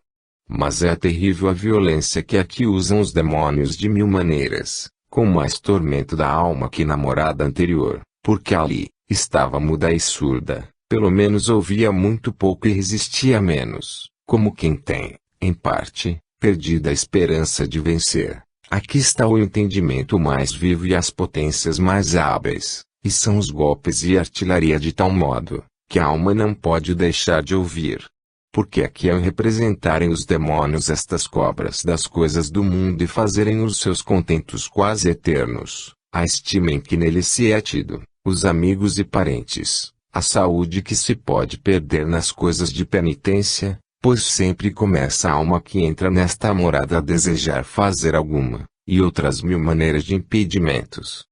S1: Mas é terrível a violência que aqui usam os demônios de mil maneiras, com mais tormento da alma que na morada anterior, porque ali, estava muda e surda, pelo menos ouvia muito pouco e resistia menos, como quem tem, em parte, perdido a esperança de vencer. Aqui está o entendimento mais vivo e as potências mais hábeis, e são os golpes e artilharia de tal modo, que a alma não pode deixar de ouvir. Porque aqui ao representarem os demônios estas cobras das coisas do mundo e fazerem os seus contentos quase eternos, a estima em que nele se é tido, os amigos e parentes, a saúde que se pode perder nas coisas de penitência, pois sempre começa a alma que entra nesta morada a desejar fazer alguma, e outras mil maneiras de impedimentos.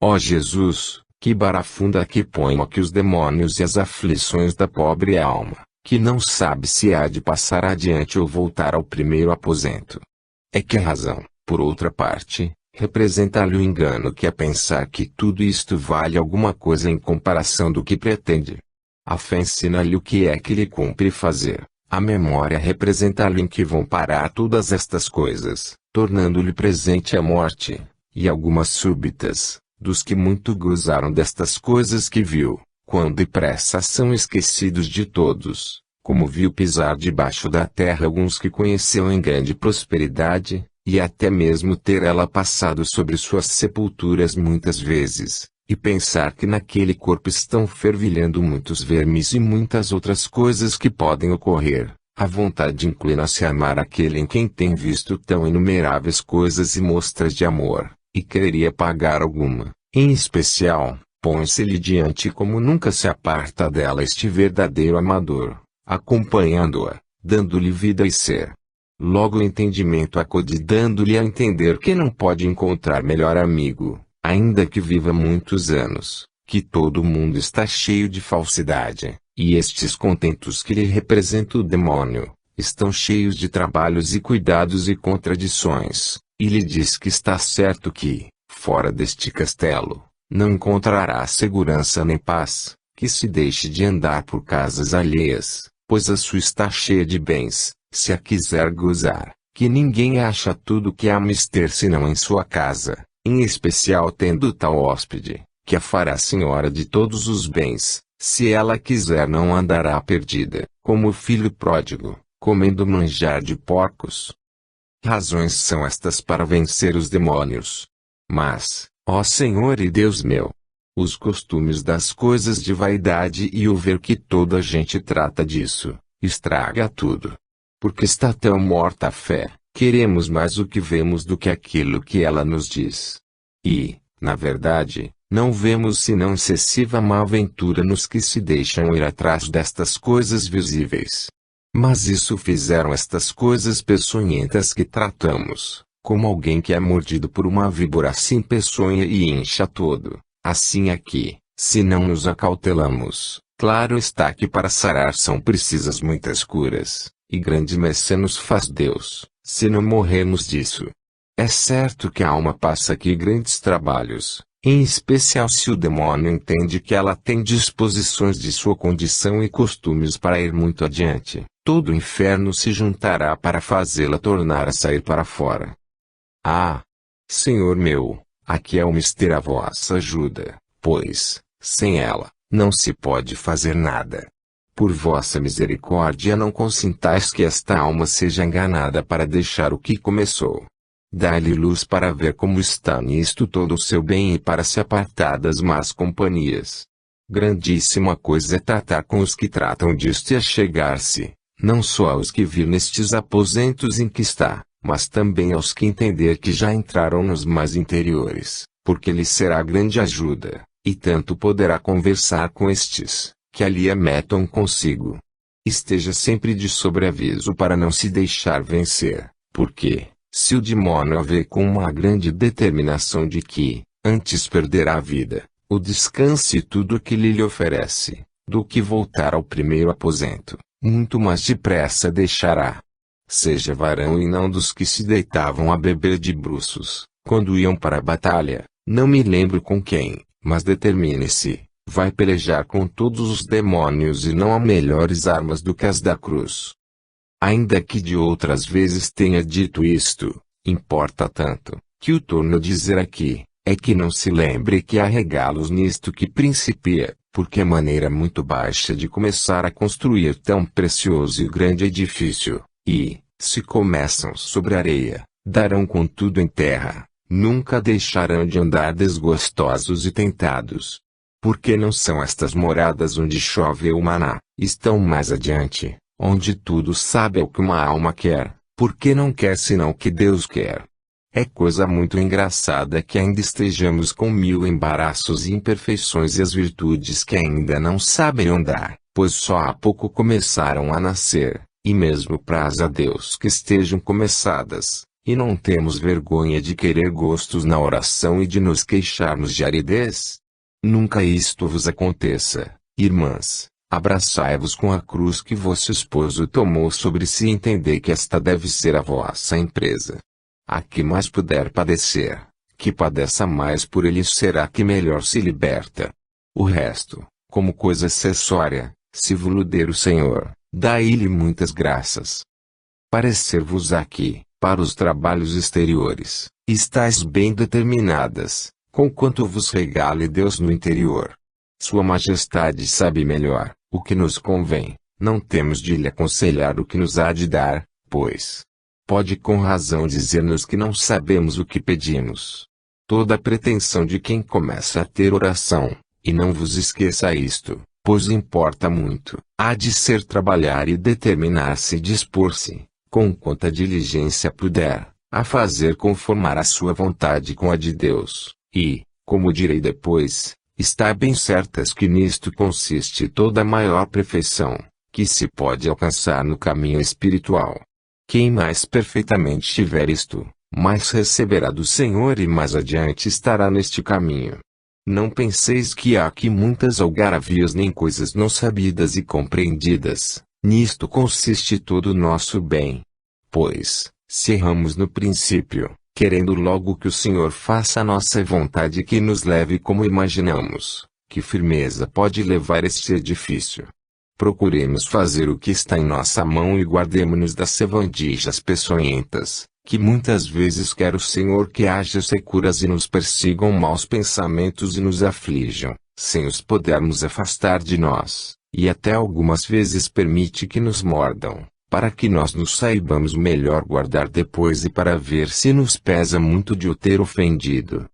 S1: Ó Jesus, que barafunda que põe aqui os demônios e as aflições da pobre alma, que não sabe se há de passar adiante ou voltar ao primeiro aposento. É que a razão, por outra parte, representa-lhe o engano que é pensar que tudo isto vale alguma coisa em comparação do que pretende. A fé ensina-lhe o que é que lhe cumpre fazer. A memória representa-lhe em que vão parar todas estas coisas, tornando-lhe presente a morte, e algumas súbitas, dos que muito gozaram destas coisas que viu, quando depressa são esquecidos de todos, como viu pisar debaixo da terra alguns que conheceu em grande prosperidade, e até mesmo ter ela passado sobre suas sepulturas muitas vezes, e pensar que naquele corpo estão fervilhando muitos vermes e muitas outras coisas que podem ocorrer. A vontade inclina-se a amar aquele em quem tem visto tão inumeráveis coisas e mostras de amor, e quereria pagar alguma, em especial, põe-se-lhe diante como nunca se aparta dela este verdadeiro amador, acompanhando-a, dando-lhe vida e ser. Logo o entendimento acode dando-lhe a entender que não pode encontrar melhor amigo, ainda que viva muitos anos, que todo mundo está cheio de falsidade, e estes contentos que lhe representa o demônio, estão cheios de trabalhos e cuidados e contradições, e lhe diz que está certo que, fora deste castelo, não encontrará segurança nem paz, que se deixe de andar por casas alheias, pois a sua está cheia de bens, se a quiser gozar, que ninguém acha tudo que há mister senão em sua casa, em especial tendo tal hóspede, que a fará senhora de todos os bens, se ela quiser não andará perdida, como o filho pródigo, comendo manjar de porcos. Razões são estas para vencer os demônios. Mas, ó Senhor e Deus meu, os costumes das coisas de vaidade e o ver que toda a gente trata disso, estraga tudo. Porque está tão morta a fé, queremos mais o que vemos do que aquilo que ela nos diz. E, na verdade, não vemos senão excessiva má-ventura nos que se deixam ir atrás destas coisas visíveis. Mas isso fizeram estas coisas peçonhentas que tratamos, como alguém que é mordido por uma víbora assim peçonha e incha todo. Assim aqui, se não nos acautelamos, claro está que para sarar são precisas muitas curas, e grande mercê nos faz Deus, se não morremos disso. É certo que a alma passa aqui grandes trabalhos, em especial se o demônio entende que ela tem disposições de sua condição e costumes para ir muito adiante. Todo o inferno se juntará para fazê-la tornar a sair para fora. Ah! Senhor meu, aqui é o mister a vossa ajuda, pois, sem ela, não se pode fazer nada. Por vossa misericórdia não consintais que esta alma seja enganada para deixar o que começou. Dá-lhe luz para ver como está nisto todo o seu bem e para se apartar das más companhias. Grandíssima coisa é tratar com os que tratam disto e achegar-se, não só aos que vir nestes aposentos em que está, mas também aos que entender que já entraram nos mais interiores, porque lhe será grande ajuda, e tanto poderá conversar com estes, que ali a metam consigo. Esteja sempre de sobreaviso para não se deixar vencer, porque, se o demônio a vê com uma grande determinação de que, antes perderá a vida, o descanso e tudo o que lhe oferece, do que voltar ao primeiro aposento, muito mais depressa deixará. Seja varão e não dos que se deitavam a beber de bruços, quando iam para a batalha, não me lembro com quem, mas determine-se, vai pelejar com todos os demônios e não há melhores armas do que as da cruz. Ainda que de outras vezes tenha dito isto, importa tanto, que o torno a dizer aqui, é que não se lembre que há regalos nisto que principia, porque é maneira muito baixa de começar a construir tão precioso e grande edifício, e, se começam sobre areia, darão com tudo em terra, nunca deixarão de andar desgostosos e tentados. Porque não são estas moradas onde chove o maná, estão mais adiante, onde tudo sabe o que uma alma quer, porque não quer senão o que Deus quer. É coisa muito engraçada que ainda estejamos com 1000 embaraços e imperfeições e as virtudes que ainda não sabem andar, pois só há pouco começaram a nascer, e mesmo praz a Deus que estejam começadas, E não temos vergonha de querer gostos na oração e de nos queixarmos de aridez? Nunca isto vos aconteça, irmãs. Abraçai-vos com a cruz que vosso esposo tomou sobre si e entendei que esta deve ser a vossa empresa. A que mais puder padecer, que padeça mais por ele será que melhor se liberta. O resto, como coisa acessória, se vo-lo der o Senhor, dai-lhe muitas graças. Parecer-vos aqui, para os trabalhos exteriores, estáis bem determinadas, conquanto vos regale Deus no interior. Sua Majestade sabe melhor o que nos convém, não temos de lhe aconselhar o que nos há de dar, pois pode com razão dizer-nos que não sabemos o que pedimos. Toda a pretensão de quem começa a ter oração, e não vos esqueça isto, pois importa muito, há de ser trabalhar e determinar-se e dispor-se, com quanta diligência puder, a fazer conformar a sua vontade com a de Deus, e, como direi depois, está bem certas que nisto consiste toda a maior perfeição, que se pode alcançar no caminho espiritual. Quem mais perfeitamente tiver isto, mais receberá do Senhor e mais adiante estará neste caminho. Não penseis que há aqui muitas algaravias nem coisas não sabidas e compreendidas, nisto consiste todo o nosso bem. Pois, se erramos no princípio, querendo logo que o Senhor faça a nossa vontade e que nos leve como imaginamos, que firmeza pode levar este edifício? Procuremos fazer o que está em nossa mão e guardemo-nos das sevandijas peçonhentas, que muitas vezes quer o Senhor que haja securas e nos persigam maus pensamentos e nos aflijam, sem os podermos afastar de nós, e até algumas vezes permite que nos mordam, para que nós nos saibamos melhor guardar depois e para ver se nos pesa muito de o ter ofendido.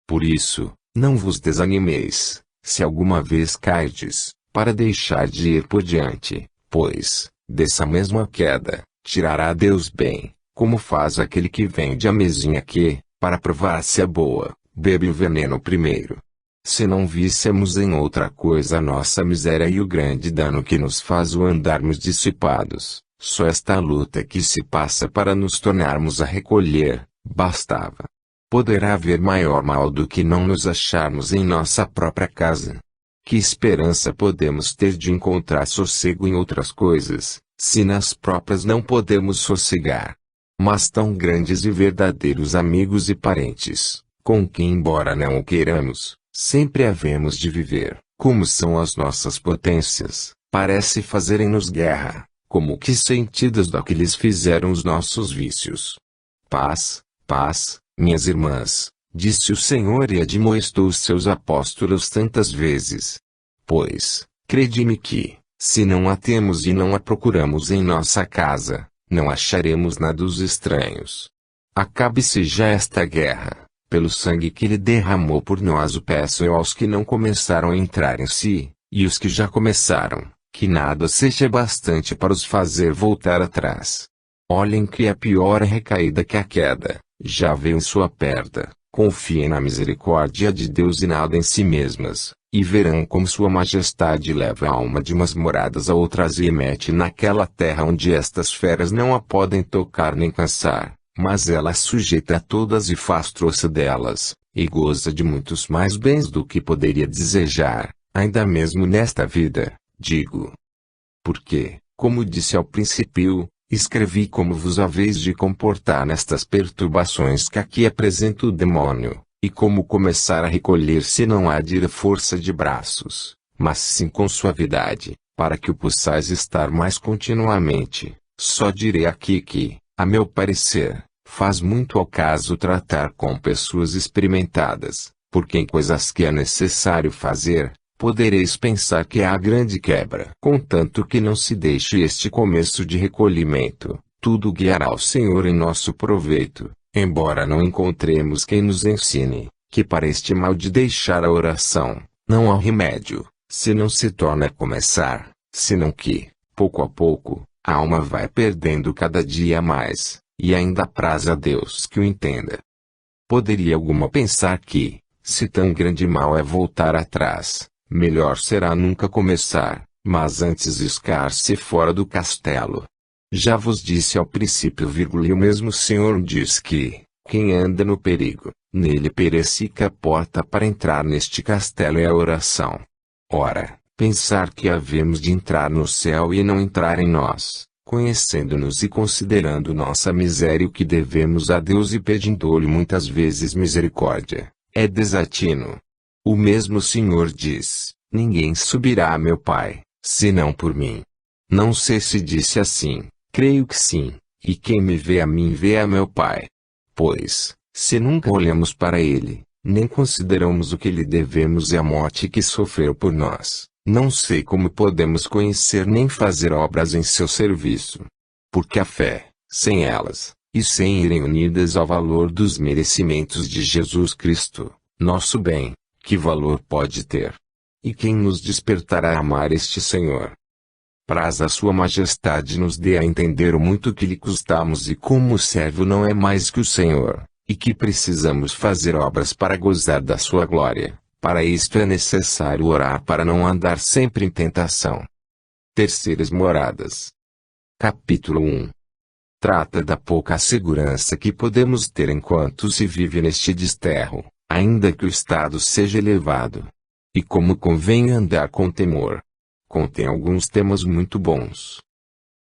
S1: Por isso, não vos desanimeis, se alguma vez cairdes, para deixar de ir por diante, pois, dessa mesma queda, tirará Deus bem, como faz aquele que vende a mesinha que, para provar se é boa, bebe o veneno primeiro. Se não víssemos em outra coisa a nossa miséria e o grande dano que nos faz o andarmos dissipados, só esta luta que se passa para nos tornarmos a recolher, bastava. Poderá haver maior mal do que não nos acharmos em nossa própria casa. Que esperança podemos ter de encontrar sossego em outras coisas, se nas próprias não podemos sossegar? Mas tão grandes e verdadeiros amigos e parentes, com quem embora não o queiramos, sempre havemos de viver, como são as nossas potências, parece fazerem-nos guerra, como que sentidas do que lhes fizeram os nossos vícios. Paz, paz, minhas irmãs, disse o Senhor e admoestou os seus apóstolos tantas vezes. Pois, crede-me que, se não a temos e não a procuramos em nossa casa, não acharemos na dos estranhos. Acabe-se já esta guerra, pelo sangue que ele derramou por nós o peço eu aos que não começaram a entrar em si, e os que já começaram, que nada seja bastante para os fazer voltar atrás. Olhem que é pior a recaída que a queda, já veio sua perda. Confiem na misericórdia de Deus e nada em si mesmas, e verão como Sua Majestade leva a alma de umas moradas a outras e mete naquela terra onde estas feras não a podem tocar nem cansar, mas ela sujeita a todas e faz troça delas, e goza de muitos mais bens do que poderia desejar, ainda mesmo nesta vida, digo. Porque, como disse ao princípio, escrevi como vos haveis de comportar nestas perturbações que aqui apresenta o demônio, e como começar a recolher se não há de ir a força de braços, mas sim com suavidade, para que o possais estar mais continuamente. Só direi aqui que, a meu parecer, faz muito ao caso tratar com pessoas experimentadas, porque em coisas que é necessário fazer, podereis pensar que há grande quebra. Contanto que não se deixe este começo de recolhimento, tudo guiará o Senhor em nosso proveito, embora não encontremos quem nos ensine, que para este mal de deixar a oração, não há remédio, se não se torna a começar, senão que, pouco a pouco, a alma vai perdendo cada dia mais, e ainda apraz a Deus que o entenda. Poderia alguma pensar que, se tão grande mal é voltar atrás, melhor será nunca começar, mas antes escar-se fora do castelo. Já vos disse ao princípio, e o mesmo Senhor diz que, quem anda no perigo, nele perece, que a porta para entrar neste castelo é a oração. Ora, pensar que havemos de entrar no céu e não entrar em nós, conhecendo-nos e considerando nossa miséria, o que devemos a Deus e pedindo-lhe muitas vezes misericórdia, é desatino. O mesmo Senhor diz: ninguém subirá a meu Pai, senão por mim. Não sei se disse assim, creio que sim, e quem me vê a mim vê a meu Pai. Pois, se nunca olhamos para ele, nem consideramos o que lhe devemos e a morte que sofreu por nós, não sei como podemos conhecer nem fazer obras em seu serviço. Porque a fé, sem elas, e sem irem unidas ao valor dos merecimentos de Jesus Cristo, nosso bem, que valor pode ter? E quem nos despertará a amar este Senhor? Praz a sua majestade nos dê a entender o muito que lhe custamos e como o servo não é mais que o Senhor, e que precisamos fazer obras para gozar da sua glória. Para isto é necessário orar para não andar sempre em tentação. Terceiras moradas. Capítulo 1. Trata da pouca segurança que podemos ter enquanto se vive neste desterro, ainda que o estado seja elevado. E como convém andar com temor. Contém alguns temas muito bons.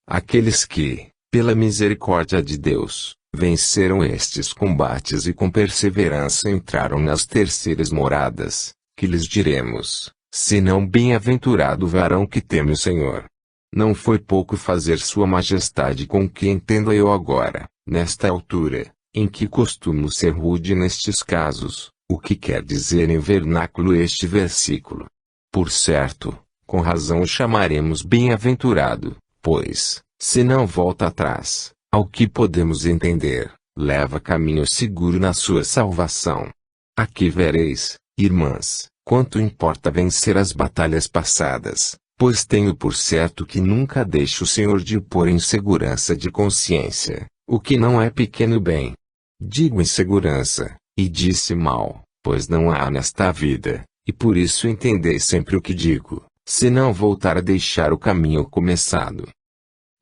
S1: Aqueles que, pela misericórdia de Deus, venceram estes combates e com perseverança entraram nas terceiras moradas, que lhes diremos, senão bem-aventurado o varão que teme o Senhor. Não foi pouco fazer sua majestade com que entendo eu agora, nesta altura, em que costumo ser rude nestes casos, o que quer dizer em vernáculo este versículo. Por certo, com razão o chamaremos bem-aventurado, pois, se não volta atrás, ao que podemos entender, leva caminho seguro na sua salvação. Aqui vereis, irmãs, quanto importa vencer as batalhas passadas, pois tenho por certo que nunca deixo o Senhor de o pôr em segurança de consciência, o que não é pequeno bem. Digo em segurança, e disse mal, pois não há nesta vida, e por isso entendei sempre o que digo, se não voltar a deixar o caminho começado.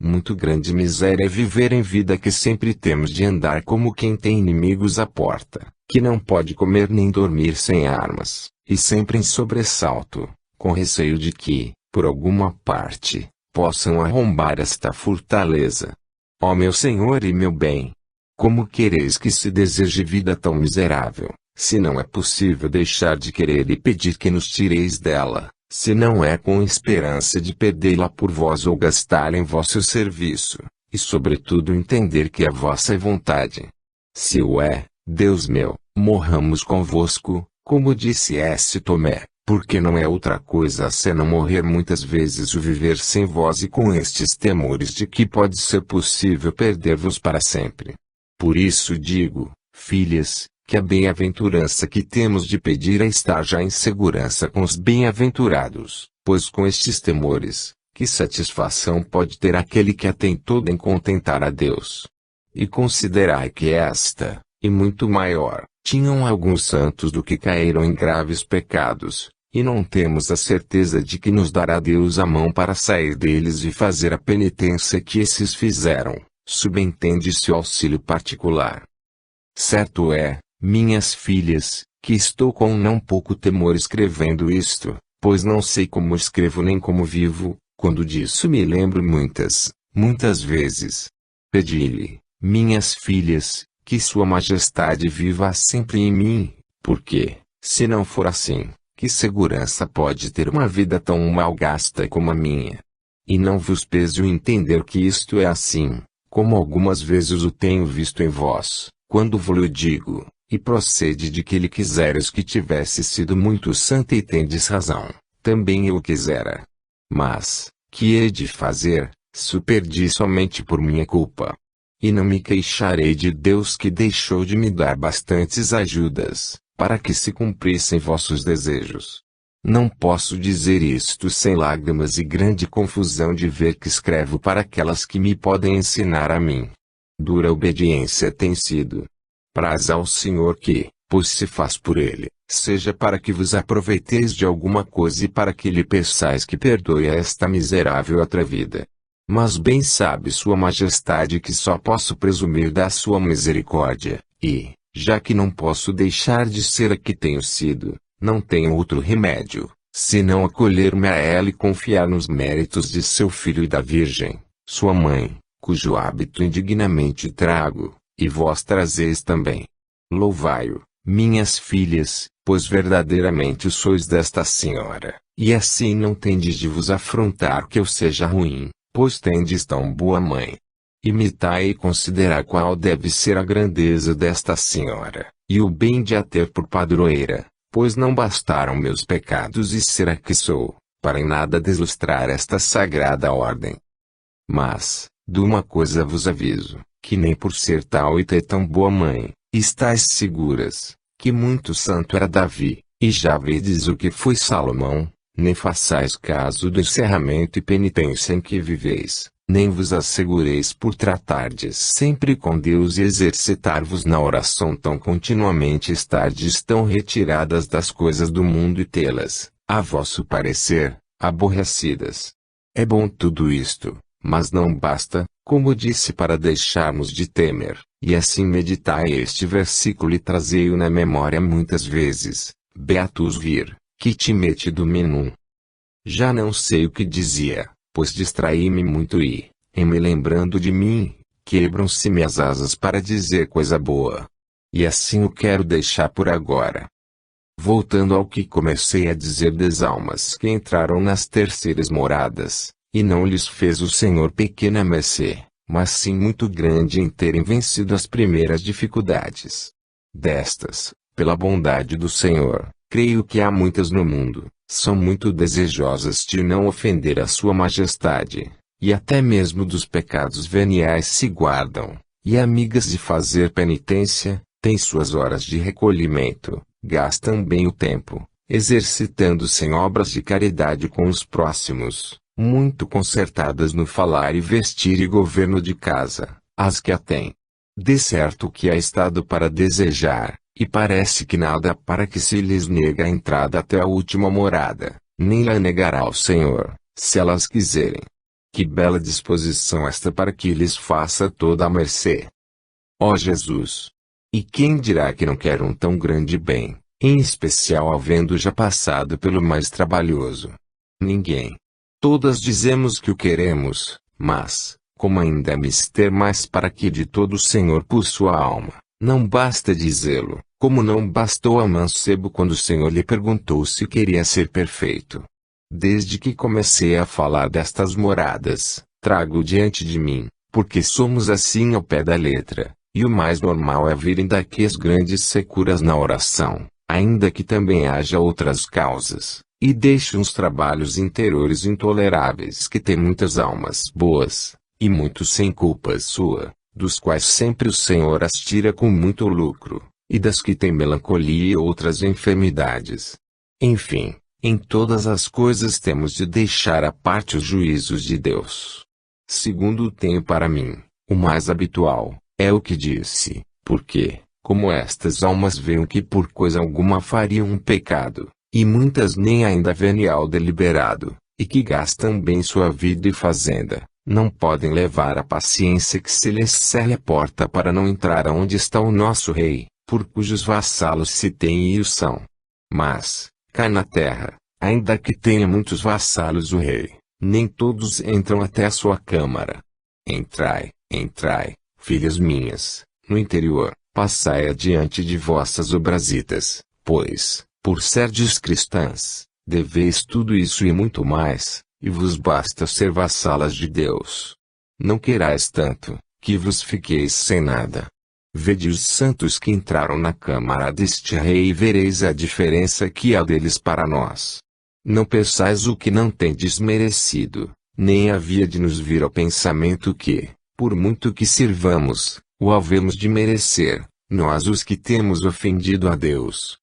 S1: Muito grande miséria é viver em vida que sempre temos de andar como quem tem inimigos à porta, que não pode comer nem dormir sem armas, e sempre em sobressalto, com receio de que, por alguma parte, possam arrombar esta fortaleza. Ó meu Senhor e meu bem! Como quereis que se deseje vida tão miserável, se não é possível deixar de querer e pedir que nos tireis dela, se não é com esperança de perdê-la por vós ou gastar em vosso serviço, e sobretudo entender que a vossa é vontade. Se o é, Deus meu, morramos convosco, como disse S. Tomé, porque não é outra coisa senão morrer muitas vezes o viver sem vós e com estes temores de que pode ser possível perder-vos para sempre. Por isso digo, filhas, que a bem-aventurança que temos de pedir é estar já em segurança com os bem-aventurados, pois com estes temores, que satisfação pode ter aquele que a tem toda em contentar a Deus? E considerai que esta, e muito maior, tinham alguns santos do que caíram em graves pecados, e não temos a certeza de que nos dará Deus a mão para sair deles e fazer a penitência que esses fizeram, subentende-se o auxílio particular. Certo é, minhas filhas, que estou com não pouco temor escrevendo isto, pois não sei como escrevo nem como vivo, quando disso me lembro muitas vezes. Pedi-lhe, minhas filhas, que Sua Majestade viva sempre em mim, porque, se não for assim, que segurança pode ter uma vida tão mal gasta como a minha? E não vos pese o entender que isto é assim, como algumas vezes o tenho visto em vós, quando vos digo, e procede de que ele quiseres que tivesse sido muito santa e tendes razão, também eu quisera. Mas, que hei de fazer, se o perdi somente por minha culpa? E não me queixarei de Deus que deixou de me dar bastantes ajudas, para que se cumprissem vossos desejos. Não posso dizer isto sem lágrimas e grande confusão de ver que escrevo para aquelas que me podem ensinar a mim. Dura obediência tem sido. Praz ao Senhor que, pois se faz por Ele, seja para que vos aproveiteis de alguma coisa e para que lhe peçais que perdoe a esta miserável atrevida. Mas bem sabe sua majestade que só posso presumir da sua misericórdia, e, já que não posso deixar de ser a que tenho sido, não tenho outro remédio, senão acolher-me a ela e confiar nos méritos de seu filho e da Virgem, sua mãe, cujo hábito indignamente trago, e vós trazeis também. Louvai-o, minhas filhas, pois verdadeiramente sois desta senhora, e assim não tendes de vos afrontar que eu seja ruim, pois tendes tão boa mãe. Imitai e considerai qual deve ser a grandeza desta senhora, e o bem de a ter por padroeira, pois não bastaram meus pecados e ser a que sou, para em nada deslustrar esta sagrada ordem. Mas, de uma coisa vos aviso, que nem por ser tal e ter tão boa mãe, estáis seguras, que muito santo era Davi, e já vedes o que foi Salomão, nem façais caso do encerramento e penitência em que viveis, nem vos assegureis por tratardes sempre com Deus e exercitar-vos na oração tão continuamente estardes tão retiradas das coisas do mundo e tê-las, a vosso parecer, aborrecidas. É bom tudo isto, mas não basta, como disse, para deixarmos de temer, e assim meditai este versículo e trazei-o na memória muitas vezes, Beatus vir, que timete dominum. Já não sei o que dizia, pois distraí-me muito e, em me lembrando de mim, quebram-se-me as asas para dizer coisa boa. E assim o quero deixar por agora. Voltando ao que comecei a dizer das almas que entraram nas terceiras moradas, e não lhes fez o Senhor pequena mercê, mas sim muito grande em terem vencido as primeiras dificuldades. Destas, pela bondade do Senhor, creio que há muitas no mundo, são muito desejosas de não ofender a sua majestade, e até mesmo dos pecados veniais se guardam, e amigas de fazer penitência, têm suas horas de recolhimento, gastam bem o tempo, exercitando-se em obras de caridade com os próximos, muito concertadas no falar e vestir e governo de casa, as que a têm. De certo que há estado para desejar, e parece que nada para que se lhes nega a entrada até a última morada, nem a negará o Senhor, se elas quiserem. Que bela disposição esta para que lhes faça toda a mercê. Ó Jesus! E quem dirá que não quer um tão grande bem, em especial havendo já passado pelo mais trabalhoso? Ninguém. Todas dizemos que o queremos, mas, como ainda é mister mais para que de todo o Senhor por sua alma, não basta dizê-lo, como não bastou a mancebo quando o Senhor lhe perguntou se queria ser perfeito. Desde que comecei a falar destas moradas, trago diante de mim, porque somos assim ao pé da letra, e o mais normal é virem daqui as grandes securas na oração, ainda que também haja outras causas, e deixe uns trabalhos interiores intoleráveis que têm muitas almas boas, e muitos sem culpa sua, dos quais sempre o Senhor as tira com muito lucro, e das que têm melancolia e outras enfermidades. Enfim, em todas as coisas temos de deixar à parte os juízos de Deus. Segundo tenho para mim, o mais habitual, é o que disse, porque, como estas almas veem que por coisa alguma fariam um pecado, e muitas nem ainda venial deliberado, e que gastam bem sua vida e fazenda, não podem levar a paciência que se lhes cerre a porta para não entrar aonde está o nosso rei, por cujos vassalos se tem e o são. Mas, cá na terra, ainda que tenha muitos vassalos o rei, nem todos entram até a sua câmara. Entrai, entrai, filhas minhas, no interior, passai adiante de vossas obrasitas, pois, por serdes cristãs, deveis tudo isso e muito mais, e vos basta ser vassalas de Deus. Não querais tanto, que vos fiqueis sem nada. Vede os santos que entraram na câmara deste rei e vereis a diferença que há deles para nós. Não pensais o que não tendes merecido, nem havia de nos vir ao pensamento que, por muito que sirvamos, o havemos de merecer, nós os que temos ofendido a Deus.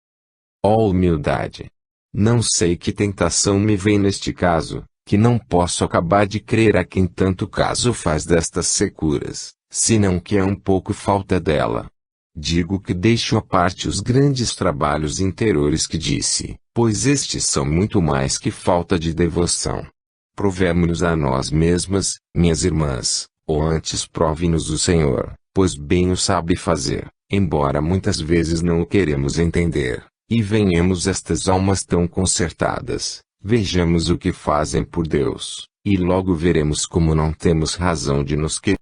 S1: Ó humildade! Não sei que tentação me vem neste caso, que não posso acabar de crer a quem tanto caso faz destas securas, senão que é um pouco falta dela. Digo que deixo à parte os grandes trabalhos interiores que disse, pois estes são muito mais que falta de devoção. Provemo-nos a nós mesmas, minhas irmãs, ou antes prove-nos o Senhor, pois bem o sabe fazer, embora muitas vezes não o queremos entender. E venhamos estas almas tão consertadas, vejamos o que fazem por Deus, e logo veremos como não temos razão de nos querer.